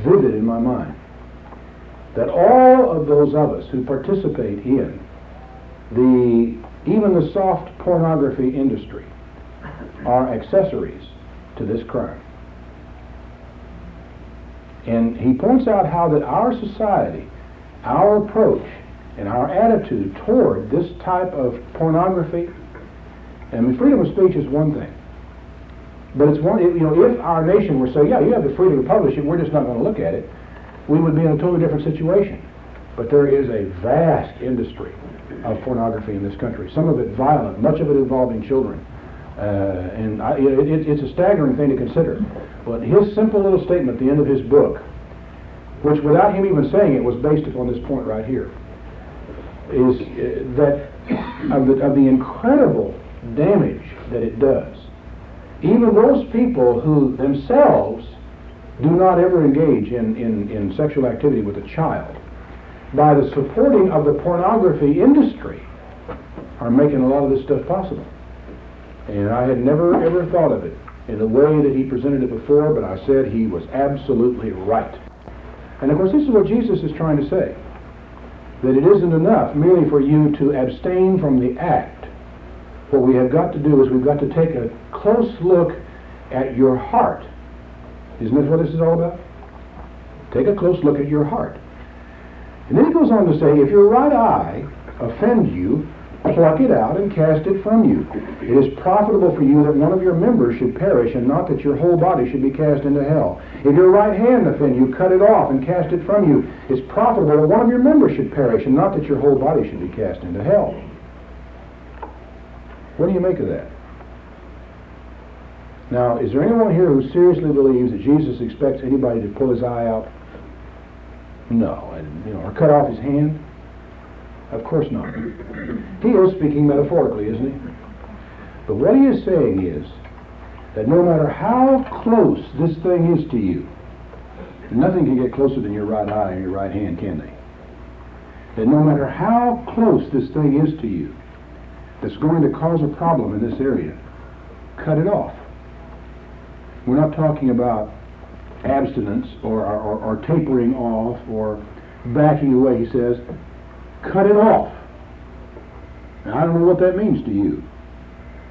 vivid in my mind, that all of those of us who participate in even the soft pornography industry are accessories to this crime. And he points out how that our society, our approach, and our attitude toward this type of pornography, I mean, freedom of speech is one thing, but it's one, if our nation were saying, yeah, you have the freedom to publish it, we're just not going to look at it, we would be in a totally different situation. But there is a vast industry of pornography in this country, some of it violent, much of it involving children. It's a staggering thing to consider. But his simple little statement at the end of his book, which without him even saying it was based upon this point right here, is that of the incredible damage that it does. Even those people who themselves do not ever engage in sexual activity with a child, by the supporting of the pornography industry, are making a lot of this stuff possible. And I had never ever thought of it in the way that he presented it before, but I said he was absolutely right. And of course this is what Jesus is trying to say, that it isn't enough merely for you to abstain from the act. What we have got to do is we've got to take a close look at your heart. Isn't this what this is all about? Take a close look at your heart. And then he goes on to say, if your right eye offend you, pluck it out and cast it from you. It is profitable for you that one of your members should perish, and not that your whole body should be cast into hell. If your right hand offend you, cut it off and cast it from you. It's profitable that one of your members should perish, and not that your whole body should be cast into hell. What do you make of that? Now, is there anyone here who seriously believes that Jesus expects anybody to pull his eye out? No. Or cut off his hand? Of course not. He is speaking metaphorically, isn't he? But what he is saying is that no matter how close this thing is to you, nothing can get closer than your right eye and your right hand, can they? That no matter how close this thing is to you, that's going to cause a problem in this area, cut it off. We're not talking about abstinence or tapering off or backing away. He says, cut it off. Now, I don't know what that means to you,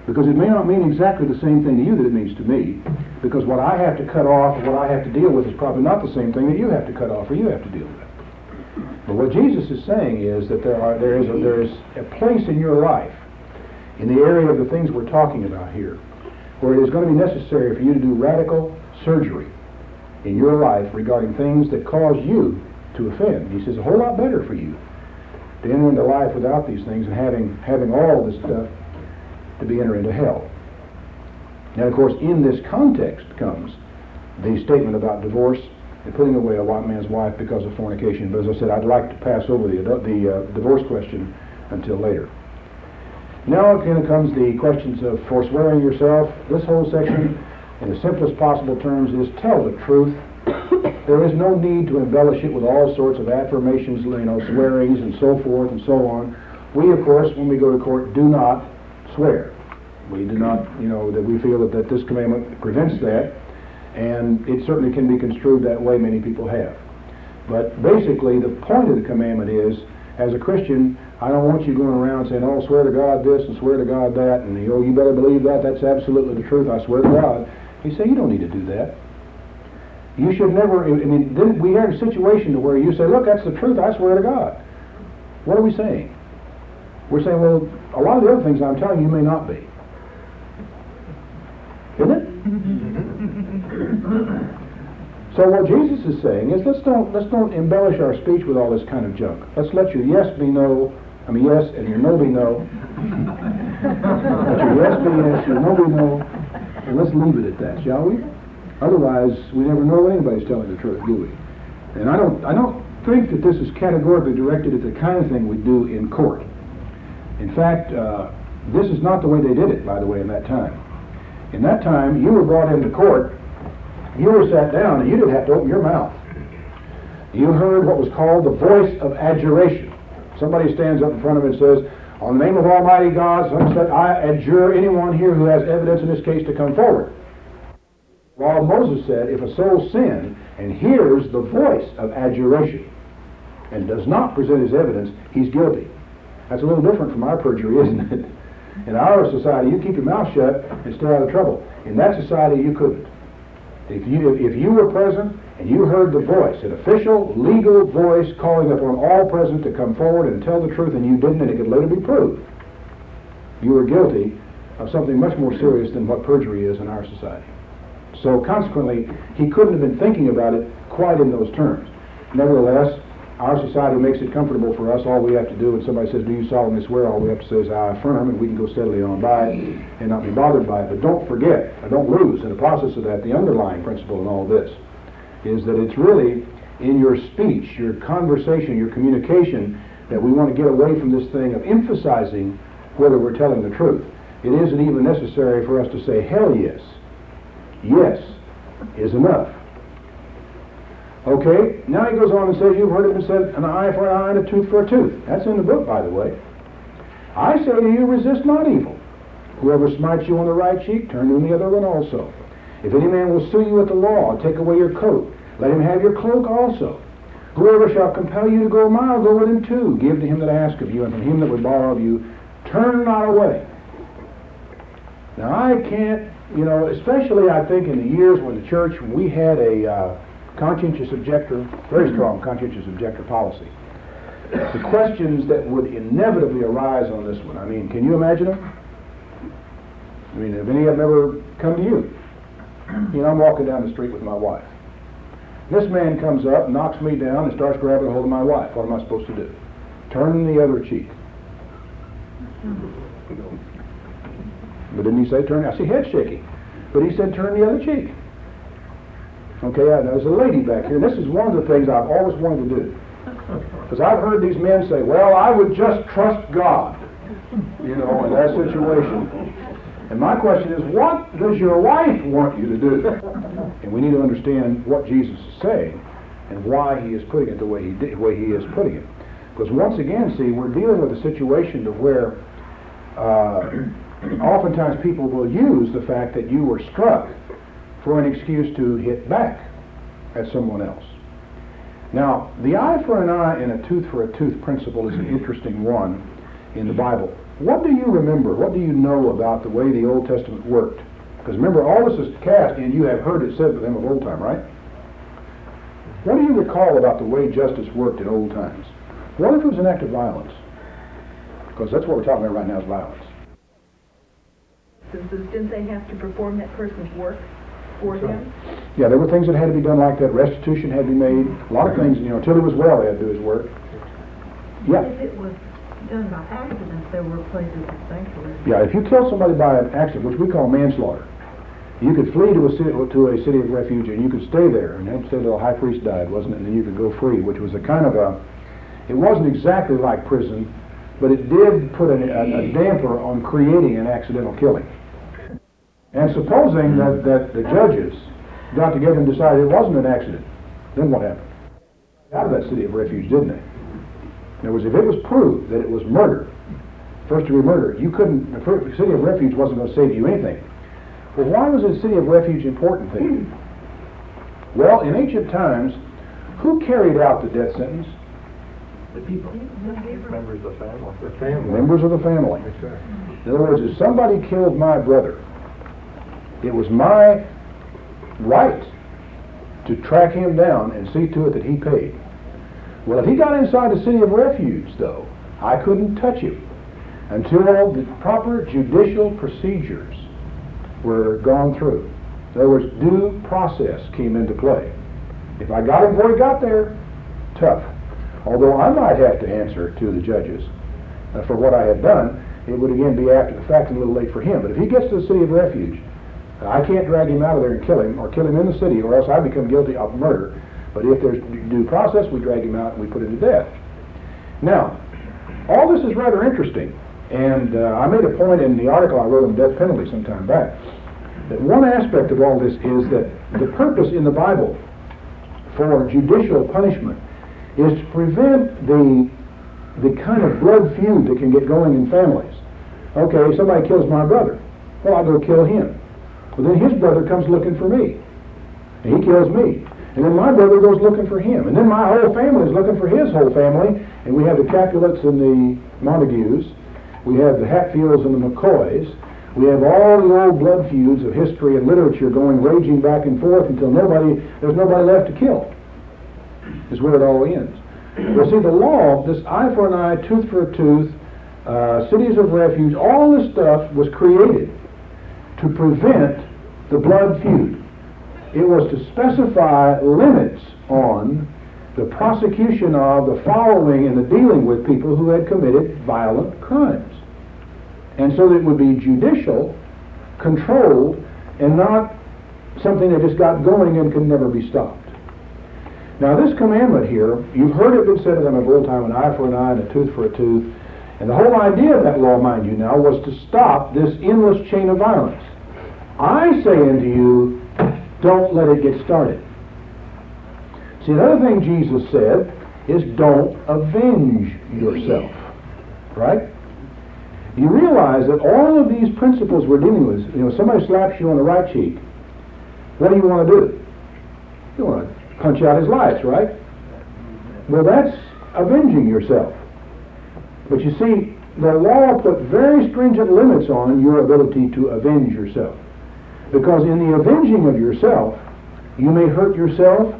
because it may not mean exactly the same thing to you that it means to me, because what I have to cut off and what I have to deal with is probably not the same thing that you have to cut off or you have to deal with. But what Jesus is saying is that there is a place in your life, in the area of the things we're talking about here, where it is going to be necessary for you to do radical surgery in your life regarding things that cause you to offend. He says a whole lot better for you to enter into life without these things and having all this stuff to be enter into hell. Now, of course, in this context comes the statement about divorce and putting away a white man's wife because of fornication. But as I said, I'd like to pass over the divorce question until later. Now again comes the questions of forswearing yourself. This whole section, in the simplest possible terms, is tell the truth. There is no need to embellish it with all sorts of affirmations, swearings and so forth and so on. We, of course, when we go to court, do not swear. We do not, that we feel that this commandment prevents that, and it certainly can be construed that way. Many people have. But basically, the point of the commandment is, as a Christian, I don't want you going around saying, oh, swear to God this and swear to God that, and you better believe that, that's absolutely the truth, I swear to God. He said, you don't need to do that. You should never, then we have a situation where you say, look, that's the truth, I swear to God. What are we saying? We're saying, well, a lot of the other things I'm telling you may not be. Isn't it? So what Jesus is saying is, let's don't embellish our speech with all this kind of junk. Let's let your yes be no, yes, and your no be no. Let your yes be yes, your no be no, and let's leave it at that, shall we? Otherwise, we never know when anybody's telling the truth, do we? And I don't think that this is categorically directed at the kind of thing we do in court. In fact, this is not the way they did it, by the way, in that time. In that time, you were brought into court, you were sat down, and you didn't have to open your mouth. You heard what was called the voice of adjuration. Somebody stands up in front of it and says, On the name of Almighty God, I adjure anyone here who has evidence in this case to come forward. Well, Moses said, if a soul sins and hears the voice of adjuration and does not present his evidence, he's guilty. That's a little different from our perjury, isn't it? In our society, you keep your mouth shut and stay out of trouble. In that society, you couldn't. If you were present and you heard the voice, an official, legal voice calling upon all present to come forward and tell the truth, and you didn't, and it could later be proved, you were guilty of something much more serious than what perjury is in our society. So consequently, he couldn't have been thinking about it quite in those terms. Nevertheless, our society makes it comfortable for us. All we have to do, when somebody says, do you solemnly swear, all we have to say is, I affirm, and we can go steadily on by it and not be bothered by it. But don't forget, or don't lose in the process of that, the underlying principle in all this is that it's really in your speech, your conversation, your communication, that we want to get away from this thing of emphasizing whether we're telling the truth. It isn't even necessary for us to say, hell yes. Yes is enough. Okay, now he goes on and says, you've heard it been said, an eye for an eye and a tooth for a tooth. That's in the book, by the way. I say to you, resist not evil. Whoever smites you on the right cheek, turn to him the other one also. If any man will sue you at the law, and take away your coat, let him have your cloak also. Whoever shall compel you to go a mile, go with him too. Give to him that ask of you, and from him that would borrow of you, turn not away. Now I can't, especially I think in the years when the church, when we had a conscientious objector, very strong conscientious objector policy. The questions that would inevitably arise on this one, can you imagine them? Have any of them ever come to you? I'm walking down the street with my wife. This man comes up, knocks me down, and starts grabbing a hold of my wife. What am I supposed to do? Turn the other cheek. But didn't he say turn? I see head shaking. But he said turn the other cheek. Okay, there's a lady back here. This is one of the things I've always wanted to do. Because I've heard these men say, well, I would just trust God, in that situation. And my question is, what does your wife want you to do? And we need to understand what Jesus is saying and why he is putting it the way he is putting it. Because once again, see, we're dealing with a situation to where oftentimes people will use the fact that you were struck for an excuse to hit back at someone else. Now, the eye for an eye and a tooth for a tooth principle is an interesting one in the Bible. What do you remember? What do you know about the way the Old Testament worked? Because remember, all this is cast in you have heard it said to them of old time, right? What do you recall about the way justice worked in old times? What if it was an act of violence? Because that's what we're talking about right now is violence. Didn't they have to perform that person's work for them? Yeah, there were things that had to be done like that. Restitution had to be made. A lot of things, till he was well, they had to do his work. Yeah. If it was done by accident, there were places of sanctuary. Yeah, if you killed somebody by an accident, which we call manslaughter, you could flee to a city of refuge, and you could stay there, and then say the high priest died, wasn't it? And then you could go free, which was a kind of it wasn't exactly like prison, but it did put a damper on creating an accidental killing. And supposing that the judges got together and decided it wasn't an accident, then what happened? Out of that city of refuge, didn't they? In other words, if it was proved that it was murder, first-degree murder, the city of refuge wasn't going to save you anything. Well, why was the city of refuge important thing? Well, in ancient times, who carried out the death sentence? The people. Members of the family. The family. Members of the family. That's right. In other words, if somebody killed my brother, it was my right to track him down and see to it that he paid. Well, if he got inside the city of refuge, though, I couldn't touch him until the proper judicial procedures were gone through. In other words, due process came into play. If I got him before he got there, tough. Although I might have to answer to the judges for what I had done, it would again be after the fact and a little late for him. But if he gets to the city of refuge, I can't drag him out of there and kill him, or kill him in the city, or else I become guilty of murder. But if there's due process, we drag him out and we put him to death. Now, all this is rather interesting, and I made a point in the article I wrote on death penalty some time back, that one aspect of all this is that the purpose in the Bible for judicial punishment is to prevent the the kind of blood feud that can get going in families. Okay, somebody kills my brother. Well, I'll go kill him. Well, then his brother comes looking for me. And he kills me. And then my brother goes looking for him. And then my whole family is looking for his whole family. And we have the Capulets and the Montagues. We have the Hatfields and the McCoys. We have all the old blood feuds of history and literature going raging back and forth until there's nobody left to kill. Is where it all ends. Well, see, the law, this eye for an eye, tooth for a tooth, cities of refuge, all this stuff was created to prevent the blood feud. It was to specify limits on the prosecution of, the following, and the dealing with people who had committed violent crimes. And so that it would be judicial, controlled, and not something that just got going and could never be stopped. Now this commandment here, you've heard it been said of them of old time, an eye for an eye and a tooth for a tooth. And the whole idea of that law, mind you now, was to stop this endless chain of violence. I say unto you, don't let it get started. See, another thing Jesus said is don't avenge yourself. Right? You realize that all of these principles we're dealing with, somebody slaps you on the right cheek, what do you want to do? You want to punch out his lights, right? Well, that's avenging yourself. But you see, the law put very stringent limits on your ability to avenge yourself. Because in the avenging of yourself, you may hurt yourself,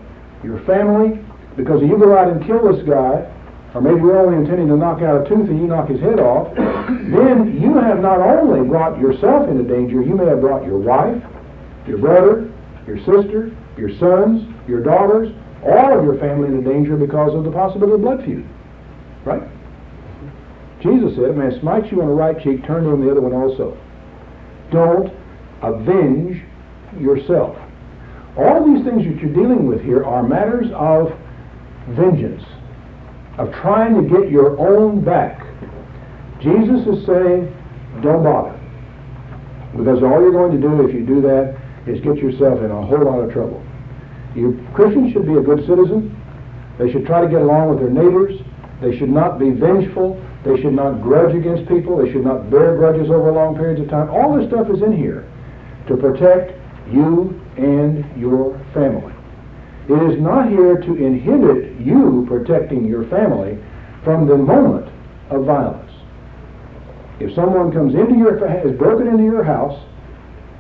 your family, because if you go out and kill this guy, or maybe you're only intending to knock out a tooth and you knock his head off, then you have not only brought yourself into danger, you may have brought your wife, your brother, your sister, your sons, your daughters, all of your family into danger because of the possibility of blood feud. Right? Jesus said, if a man smites you on the right cheek, turn to him the other one also. Don't avenge yourself. All these things that you're dealing with here are matters of vengeance, of trying to get your own back. Jesus is saying, don't bother. Because all you're going to do if you do that is get yourself in a whole lot of trouble. Christians should be a good citizen. They should try to get along with their neighbors. They should not be vengeful. They should not grudge against people. They should not bear grudges over long periods of time. All this stuff is in here to protect you and your family. It is not here to inhibit you protecting your family from the moment of violence. If someone comes has broken into your house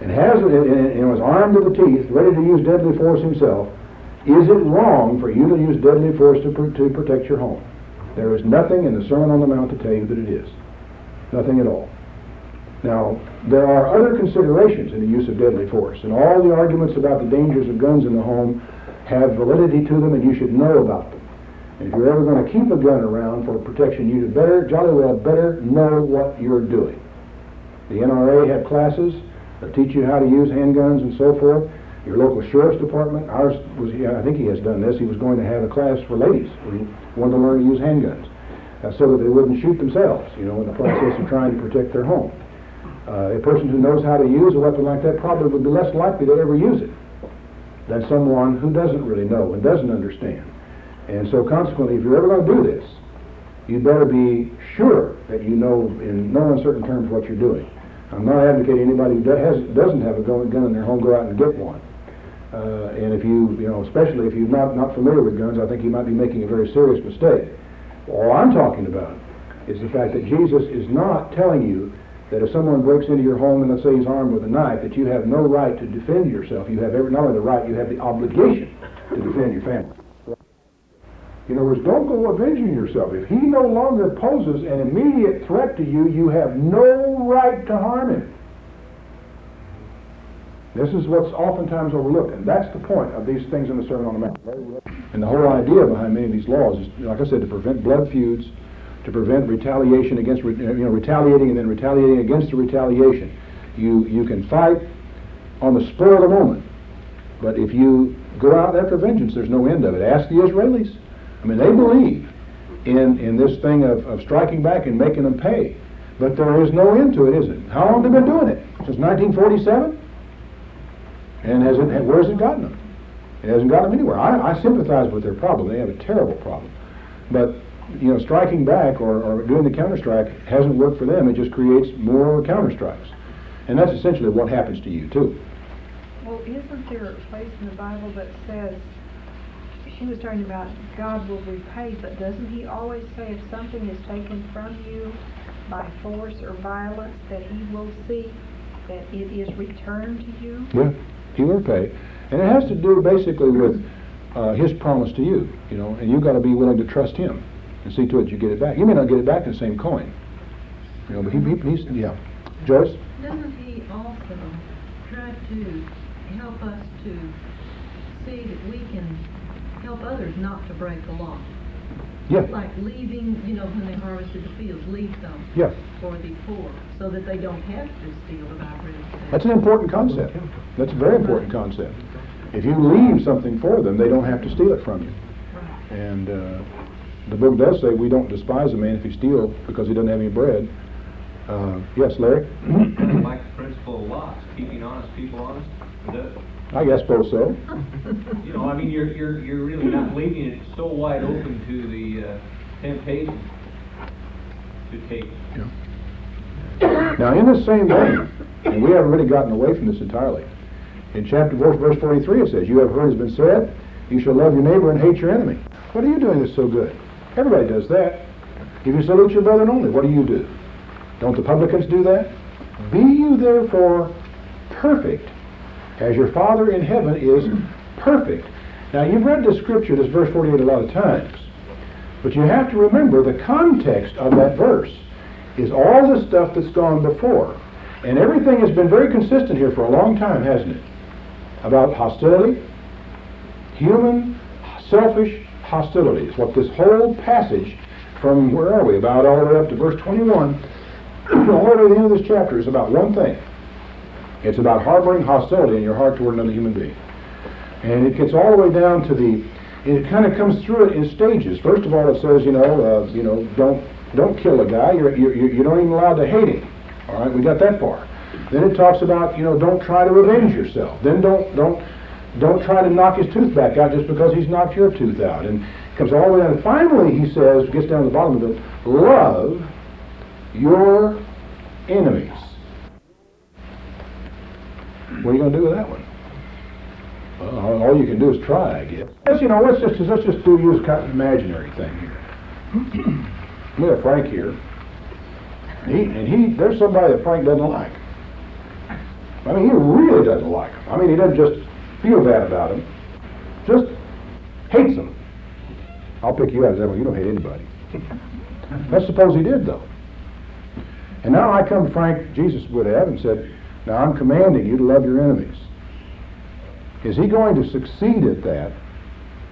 and is armed to the teeth, ready to use deadly force himself, is it wrong for you to use deadly force to protect your home? There is nothing in the Sermon on the Mount to tell you that it is. Nothing at all. Now, there are other considerations in the use of deadly force, and all the arguments about the dangers of guns in the home have validity to them, and you should know about them. And if you're ever going to keep a gun around for protection, you jolly well better know what you're doing. The NRA have classes that teach you how to use handguns and so forth. Your local sheriff's department, ours was, I think he has done this, he was going to have a class for ladies who wanted to learn to use handguns so that they wouldn't shoot themselves, in the process of trying to protect their home. A person who knows how to use a weapon like that probably would be less likely to ever use it than someone who doesn't really know and doesn't understand. And so consequently, if you're ever going to do this, you better be sure that you know in no uncertain terms what you're doing. I'm not advocating anybody who doesn't have a gun in their home go out and get one. And if especially if you're not familiar with guns, I think you might be making a very serious mistake. All I'm talking about is the fact that Jesus is not telling you that if someone breaks into your home and let's say he's armed with a knife, that you have no right to defend yourself. You have not only the right, you have the obligation to defend your family. In other words, don't go avenging yourself. If he no longer poses an immediate threat to you, you have no right to harm him. This is what's oftentimes overlooked, and that's the point of these things in the Sermon on the Mount. And the whole idea behind many of these laws is, like I said, to prevent blood feuds, to prevent retaliation against, retaliating and then retaliating against the retaliation. You can fight on the spur of the moment, but if you go out after vengeance, there's no end of it. Ask the Israelis. I mean, they believe in this thing of striking back and making them pay, but there is no end to it, is it? How long have they been doing it? Since 1947? And where has it gotten them? It hasn't gotten them anywhere. I sympathize with their problem. They have a terrible problem. But striking back or doing the counter-strike hasn't worked for them. It just creates more counter-strikes. And that's essentially what happens to you, too. Well, isn't there a place in the Bible that says, she was talking about God will repay, but doesn't he always say if something is taken from you by force or violence, that he will see that it is returned to you? Yeah, he will repay. And it has to do basically with his promise to you, and you've got to be willing to trust him and see to it you get it back. You may not get it back in the same coin, but he's, yeah. Joyce? Doesn't he also try to help us to see that we can help others not to break the law? Yeah. Like leaving, when they harvested the fields, leave some Yeah. for the poor, so that they don't have to steal the vibrant. That's an important concept. That's a very important concept. If you leave something for them, they don't have to steal it from you. And the book does say we don't despise a man if he steals because he doesn't have any bread. Yes, Larry? Like the principle of loss, keeping honest people honest. I guess so. You're really not leaving it so wide open to the temptation to take. Yeah. Now, in the same vein, and we haven't really gotten away from this entirely, in verse 43 it says, you have heard has been said, you shall love your neighbor and hate your enemy. What are you doing that's so good? Everybody does that. If you salute your brethren only, what do? Don't the publicans do that? Be you therefore perfect, as your Father in heaven is perfect. Now, you've read this scripture, this verse 48, a lot of times, but you have to remember the context of that verse is all the stuff that's gone before. And everything has been very consistent here for a long time, hasn't it? About hostility, human, selfish hostility is what this whole passage from, where are we, about all the way up to verse 21, all the way to the end of this chapter is about one thing. It's about harboring hostility in your heart toward another human being. And it gets all the way down to it kind of comes through it in stages. First of all, it says, don't kill a guy. You don't even allowed to hate him. All right, we got that far. Then it talks about, don't try to revenge yourself. Then don't try to knock his tooth back out just because he's knocked your tooth out. And it comes all the way down. And finally, he says, gets down to the bottom of it, love your enemies. What are you going to do with that one? Well, all you can do is try, I guess. Let's just use kind of imaginary thing here. We have Frank here. There's somebody that Frank doesn't like. I mean, he really doesn't like him. I mean, he doesn't just feel bad about him. Just hates him. I'll pick you out as that one. You don't hate anybody. Let's suppose he did, though. And now I come to Frank, Jesus would have, and said, now I'm commanding you to love your enemies. Is he going to succeed at that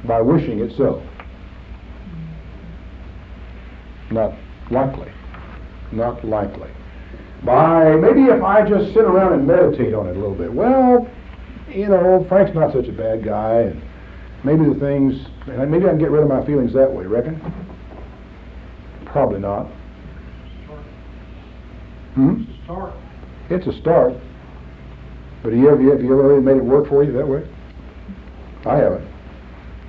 by wishing it so? Not likely. Not likely. Maybe if I just sit around and meditate on it a little bit. Well, Frank's not such a bad guy, and maybe maybe I can get rid of my feelings that way, reckon? Probably not. It's a start. It's a start. But have you ever really made it work for you that way? I haven't.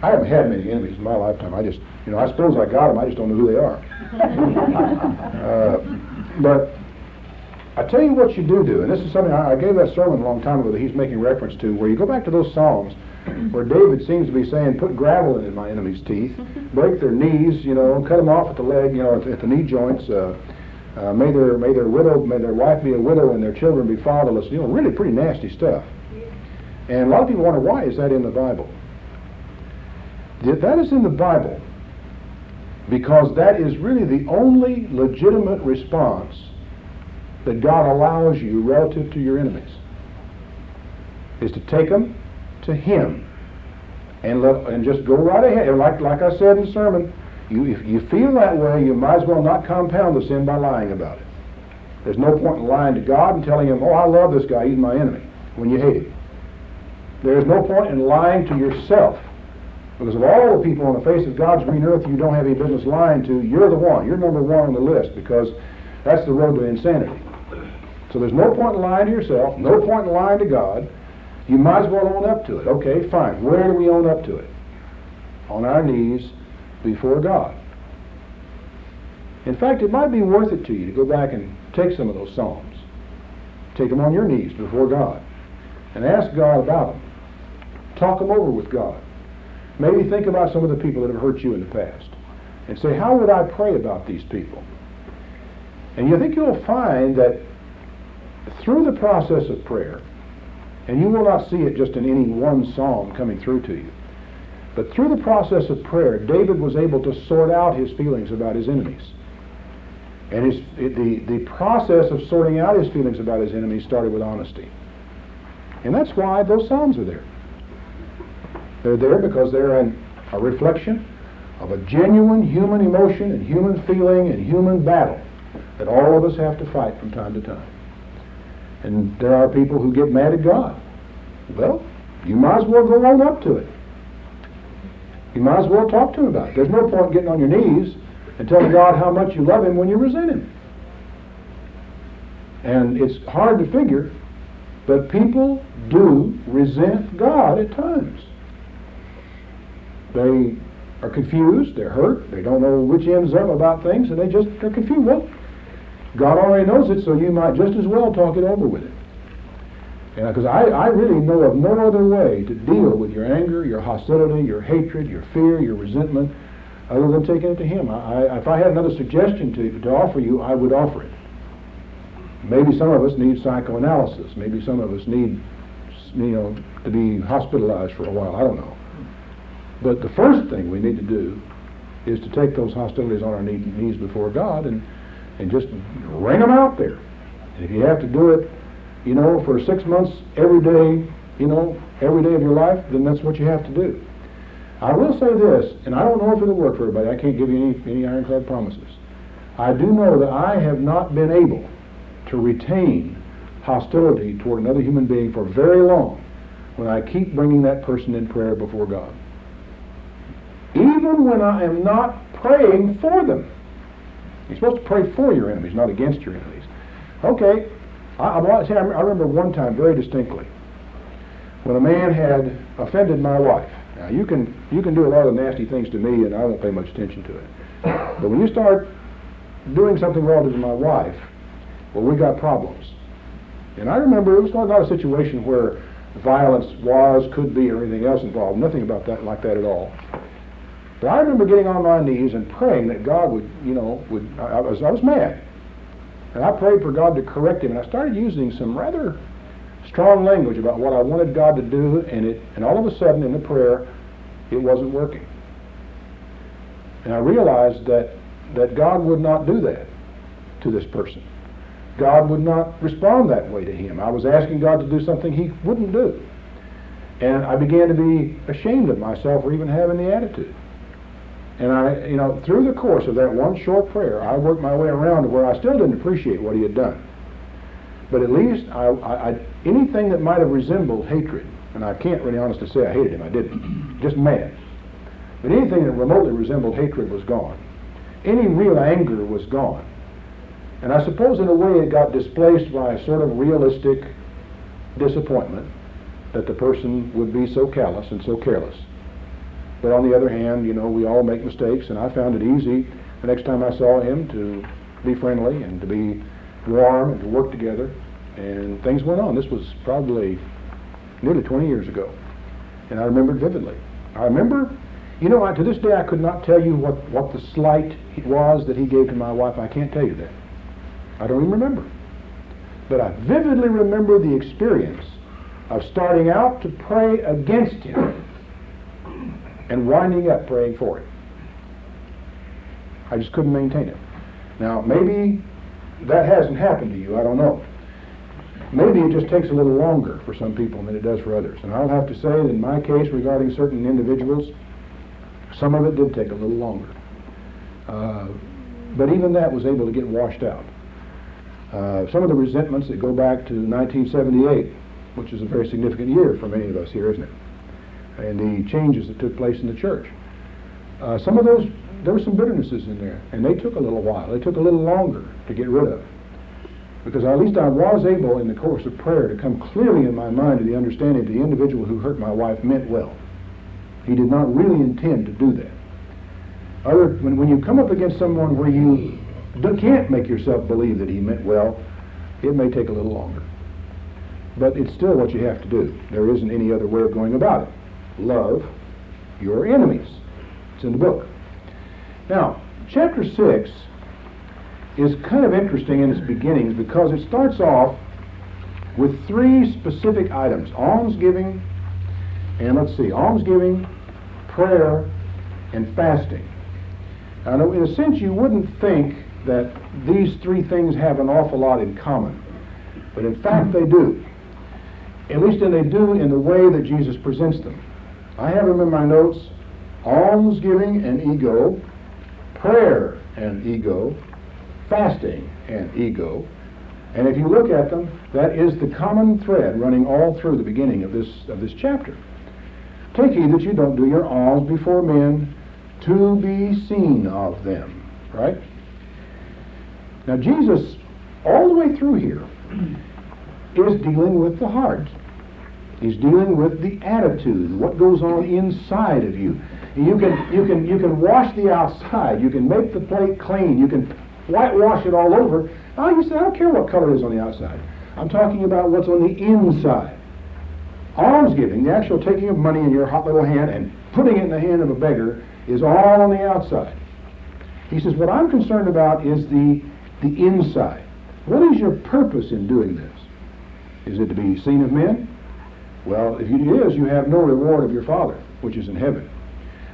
I haven't had many enemies in my lifetime. I just, I suppose I got them. I just don't know who they are. But I tell you what you do, and this is something I gave that sermon a long time ago that he's making reference to, where you go back to those Psalms where David seems to be saying, put gravel in my enemies' teeth, break their knees, cut them off at the leg, at the knee joints. May their wife be a widow and their children be fatherless. Really pretty nasty stuff. And a lot of people wonder, why is that in the Bible? That is in the Bible because that is really the only legitimate response that God allows you relative to your enemies, is to take them to Him and just go right ahead. And like I said in the sermon, if you feel that way, you might as well not compound the sin by lying about it. There's no point in lying to God and telling Him, oh, I love this guy, he's my enemy, when you hate him. There's no point in lying to yourself. Because of all the people on the face of God's green earth you don't have any business lying to, you're the one. You're number one on the list, because that's the road to insanity. So there's no point in lying to yourself, no point in lying to God. You might as well own up to it. Okay, fine. Where do we own up to it? On our knees before God. In fact, it might be worth it to you to go back and take some of those Psalms, take them on your knees before God, and ask God about them. Talk them over with God. Maybe think about some of the people that have hurt you in the past, and say, how would I pray about these people? And you think you'll find that through the process of prayer, and you will not see it just in any one psalm coming through to you, but through the process of prayer, David was able to sort out his feelings about his enemies. And the process of sorting out his feelings about his enemies started with honesty. And that's why those psalms are there. They're there because they're a reflection of a genuine human emotion and human feeling and human battle that all of us have to fight from time to time. And there are people who get mad at God. Well, you might as well go on up to it. You might as well talk to him about it. There's no point getting on your knees and telling God how much you love him when you resent him. And it's hard to figure, but people do resent God at times. They are confused, they're hurt, they don't know which end's up about things, and they're confused. Well, God already knows it, so you might just as well talk it over with it. Because I really know of no other way to deal with your anger, your hostility, your hatred, your fear, your resentment, other than taking it to Him. If I had another suggestion to offer you, I would offer it. Maybe some of us need psychoanalysis. Maybe some of us need, to be hospitalized for a while. I don't know. But the first thing we need to do is to take those hostilities on our knees before God and just wring them out there. And if you have to do it, for 6 months, every day, every day of your life, then that's what you have to do. I will say this, and I don't know if it'll work for everybody. I can't give you any ironclad promises. I do know that I have not been able to retain hostility toward another human being for very long when I keep bringing that person in prayer before God. Even when I am not praying for them. You're supposed to pray for your enemies, not against your enemies. Okay, I remember one time very distinctly when a man had offended my wife. Now you can do a lot of nasty things to me and I won't pay much attention to it. But when you start doing something relative to my wife, well, we got problems. And I remember it was not a situation where violence could be, or anything else involved. Nothing about that like that at all. But I remember getting on my knees and praying that God I was mad. And I prayed for God to correct him, and I started using some rather strong language about what I wanted God to do, and all of a sudden in the prayer, it wasn't working. And I realized that God would not do that to this person. God would not respond that way to him. I was asking God to do something he wouldn't do. And I began to be ashamed of myself for even having the attitude. And through the course of that one short prayer, I worked my way around to where I still didn't appreciate what he had done. But at least anything that might have resembled hatred, and I can't really honestly say I hated him, I didn't, just mad. But anything that remotely resembled hatred was gone. Any real anger was gone. And I suppose in a way it got displaced by a sort of realistic disappointment that the person would be so callous and so careless. But on the other hand, we all make mistakes, and I found it easy the next time I saw him to be friendly and to be warm and to work together, and things went on. This was probably nearly 20 years ago, and I remember it vividly. I remember, to this day I could not tell you what the slight was that he gave to my wife. I can't tell you that. I don't even remember. But I vividly remember the experience of starting out to pray against him and winding up praying for it. I just couldn't maintain it. Now, maybe that hasn't happened to you, I don't know. Maybe it just takes a little longer for some people than it does for others. And I'll have to say that in my case regarding certain individuals, some of it did take a little longer. But even that was able to get washed out. Some of the resentments that go back to 1978, which is a very significant year for many of us here, isn't it? And the changes that took place in the church. Some of those, there were some bitternesses in there, and they took a little while. They took a little longer to get rid of. Because at least I was able, in the course of prayer, to come clearly in my mind to the understanding that the individual who hurt my wife meant well. He did not really intend to do that. When you come up against someone where you can't make yourself believe that he meant well, it may take a little longer. But it's still what you have to do. There isn't any other way of going about it. Love your enemies. It's in the book. Now, chapter 6 is kind of interesting in its beginnings because it starts off with 3 specific items: almsgiving, almsgiving, prayer, and fasting. Now, in a sense, you wouldn't think that these 3 things have an awful lot in common, but in fact they do. At least they do in the way that Jesus presents them. I have them in my notes: almsgiving and ego, prayer and ego, fasting and ego. And if you look at them, that is the common thread running all through the beginning of this chapter. Take heed that you don't do your alms before men to be seen of them. Right? Now Jesus, all the way through here, is dealing with the heart. He's dealing with the attitude, what goes on inside of you. You can wash the outside. You can make the plate clean. You can whitewash it all over. Oh, you say, I don't care what color it is on the outside. I'm talking about what's on the inside. Almsgiving, the actual taking of money in your hot little hand and putting it in the hand of a beggar, is all on the outside. He says, what I'm concerned about is the inside. What is your purpose in doing this? Is it to be seen of men? Well, if it is, you have no reward of your Father, which is in heaven.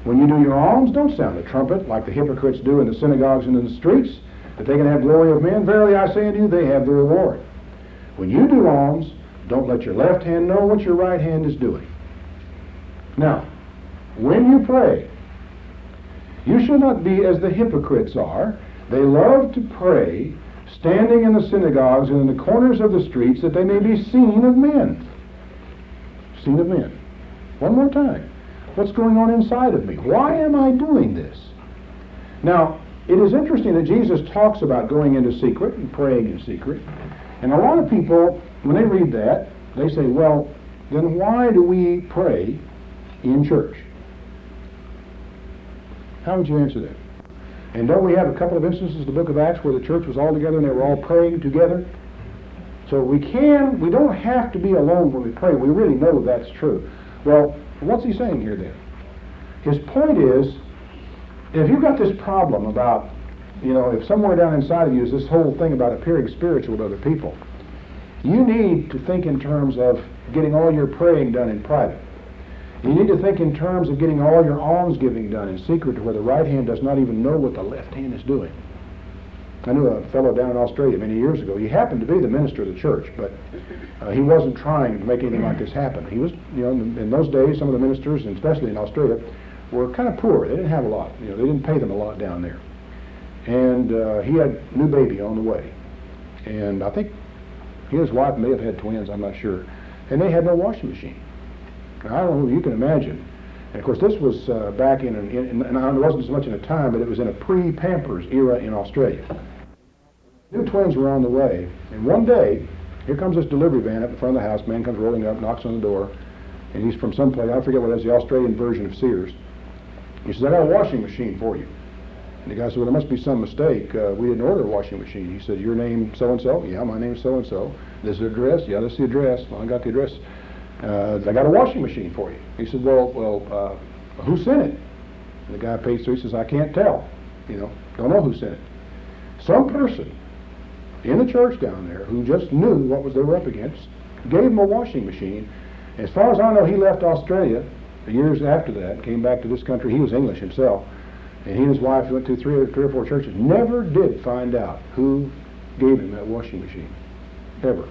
When you do your alms, don't sound the trumpet like the hypocrites do in the synagogues and in the streets, that they can have glory of men. Verily I say unto you, they have the reward. When you do alms, don't let your left hand know what your right hand is doing. Now, when you pray, you shall not be as the hypocrites are. They love to pray, standing in the synagogues and in the corners of the streets, that they may be seen of men. Seen of men. One more time. What's going on inside of me? Why am I doing this? Now, it is interesting that Jesus talks about going into secret and praying in secret. And a lot of people, when they read that, they say, well, then why do we pray in church? How would you answer that? And don't we have a couple of instances in the book of Acts where the church was all together and they were all praying together? So we don't have to be alone when we pray. We really know that's true. Well, what's he saying here then? His point is, if you've got this problem about, if somewhere down inside of you is this whole thing about appearing spiritual to other people, you need to think in terms of getting all your praying done in private. You need to think in terms of getting all your almsgiving done in secret to where the right hand does not even know what the left hand is doing. I knew a fellow down in Australia many years ago. He happened to be the minister of the church, but he wasn't trying to make anything like this happen. He was, in those days, some of the ministers, and especially in Australia, were kind of poor. They didn't have a lot. They didn't pay them a lot down there. And he had a new baby on the way. And I think he and his wife may have had twins, I'm not sure. And they had no washing machine. Now, I don't know, you can imagine. And of course, this was back in and it wasn't so much in a time, but it was in a pre-Pampers era in Australia. New twins were on the way, and one day, here comes this delivery van up in front of the house. Man comes rolling up, knocks on the door, and he's from someplace, I forget what it is, the Australian version of Sears. He says, I got a washing machine for you. And the guy said, well, there must be some mistake. We didn't order a washing machine. He said, your name so-and-so? Yeah, my name's so-and-so. This is the address? Yeah, this is the address. Well, I got the address. I got a washing machine for you. He said, well, who sent it? And the guy paid through. He says, I can't tell. Don't know who sent it. Some person in the church down there who just knew what they were up against gave him a washing machine. As far as I know, he left Australia years after that, came back to this country. He was English himself. And he and his wife went to three or four churches. Never did find out who gave him that washing machine. Ever.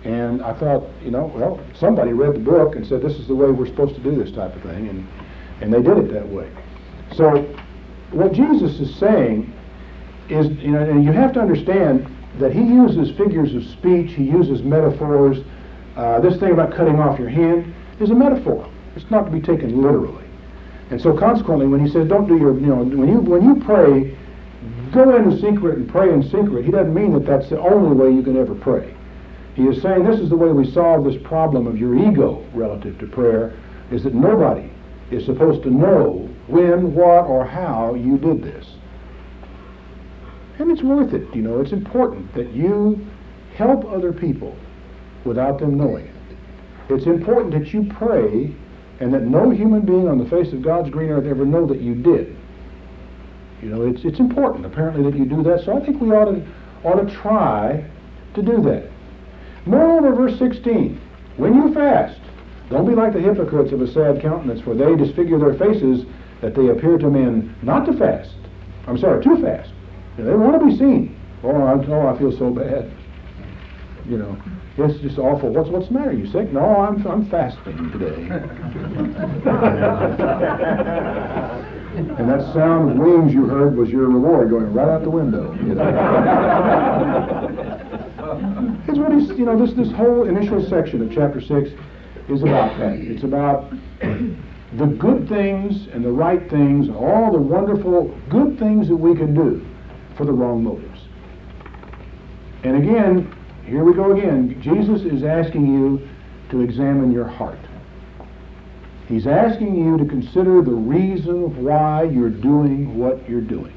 And I thought, well, somebody read the book and said, this is the way we're supposed to do this type of thing. And they did it that way. So what Jesus is saying is, and you have to understand that he uses figures of speech, he uses metaphors. This thing about cutting off your hand is a metaphor. It's not to be taken literally. And so consequently, when he says, don't do your, when you pray, go into secret and pray in secret, he doesn't mean that that's the only way you can ever pray. He is saying this is the way we solve this problem of your ego relative to prayer, is that nobody is supposed to know when, what, or how you did this. And it's worth it, you know. It's important that you help other people without them knowing it. It's important that you pray and that no human being on the face of God's green earth ever know that you did. You know, it's important, apparently, that you do that. So I think we ought to try to do that. Moreover, verse 16, when you fast, don't be like the hypocrites of a sad countenance, for they disfigure their faces, that they appear to men not to fast. I'm sorry, to fast. They want to be seen. Oh, I feel so bad. You know, it's just awful. What's the matter? You sick? No, I'm fasting today. And that sound of wings you heard was your reward going right out the window. You know? It's what he's, you know, this whole initial section of chapter 6 is about that. It's about the good things and the right things, and all the wonderful good things that we can do for the wrong motives. And again, here we go again. Jesus is asking you to examine your heart. He's asking you to consider the reason why you're doing what you're doing.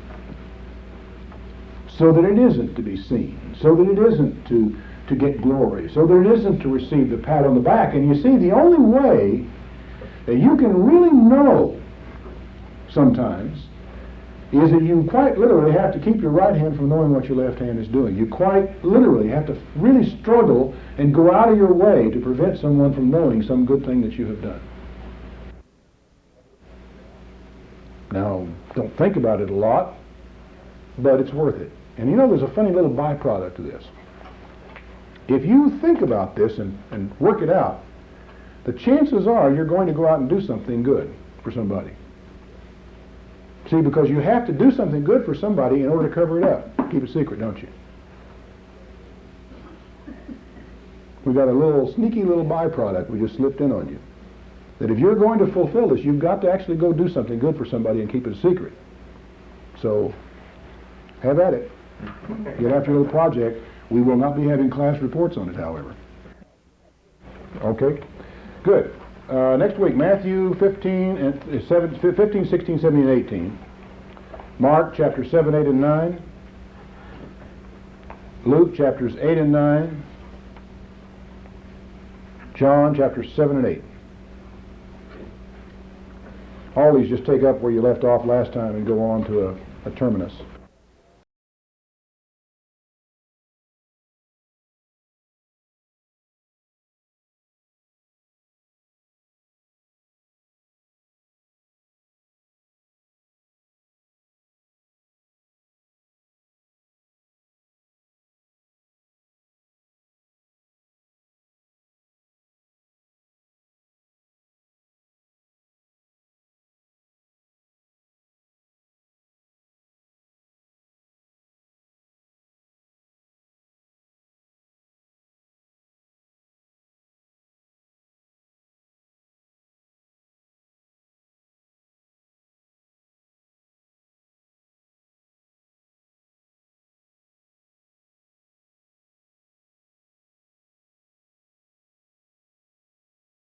So that it isn't to be seen. So that it isn't to get glory. So that it isn't to receive the pat on the back. And you see, the only way that you can really know sometimes is that you quite literally have to keep your right hand from knowing what your left hand is doing. You quite literally have to really struggle and go out of your way to prevent someone from knowing some good thing that you have done. Now, don't think about it a lot, but it's worth it. And you know, there's a funny little byproduct to this. If you think about this and work it out, the chances are you're going to go out and do something good for somebody. See, because you have to do something good for somebody in order to cover it up. Keep it secret, don't you? We've got a little sneaky little byproduct we just slipped in on you. That if you're going to fulfill this, you've got to actually go do something good for somebody and keep it a secret. So, have at it. Get after your little project. We will not be having class reports on it, however. Okay? Good. Next week, Matthew 15, 16, 17, and 18. Mark chapters 7, 8, and 9. Luke chapters 8 and 9. John chapters 7 and 8. All these just take up where you left off last time and go on to a terminus.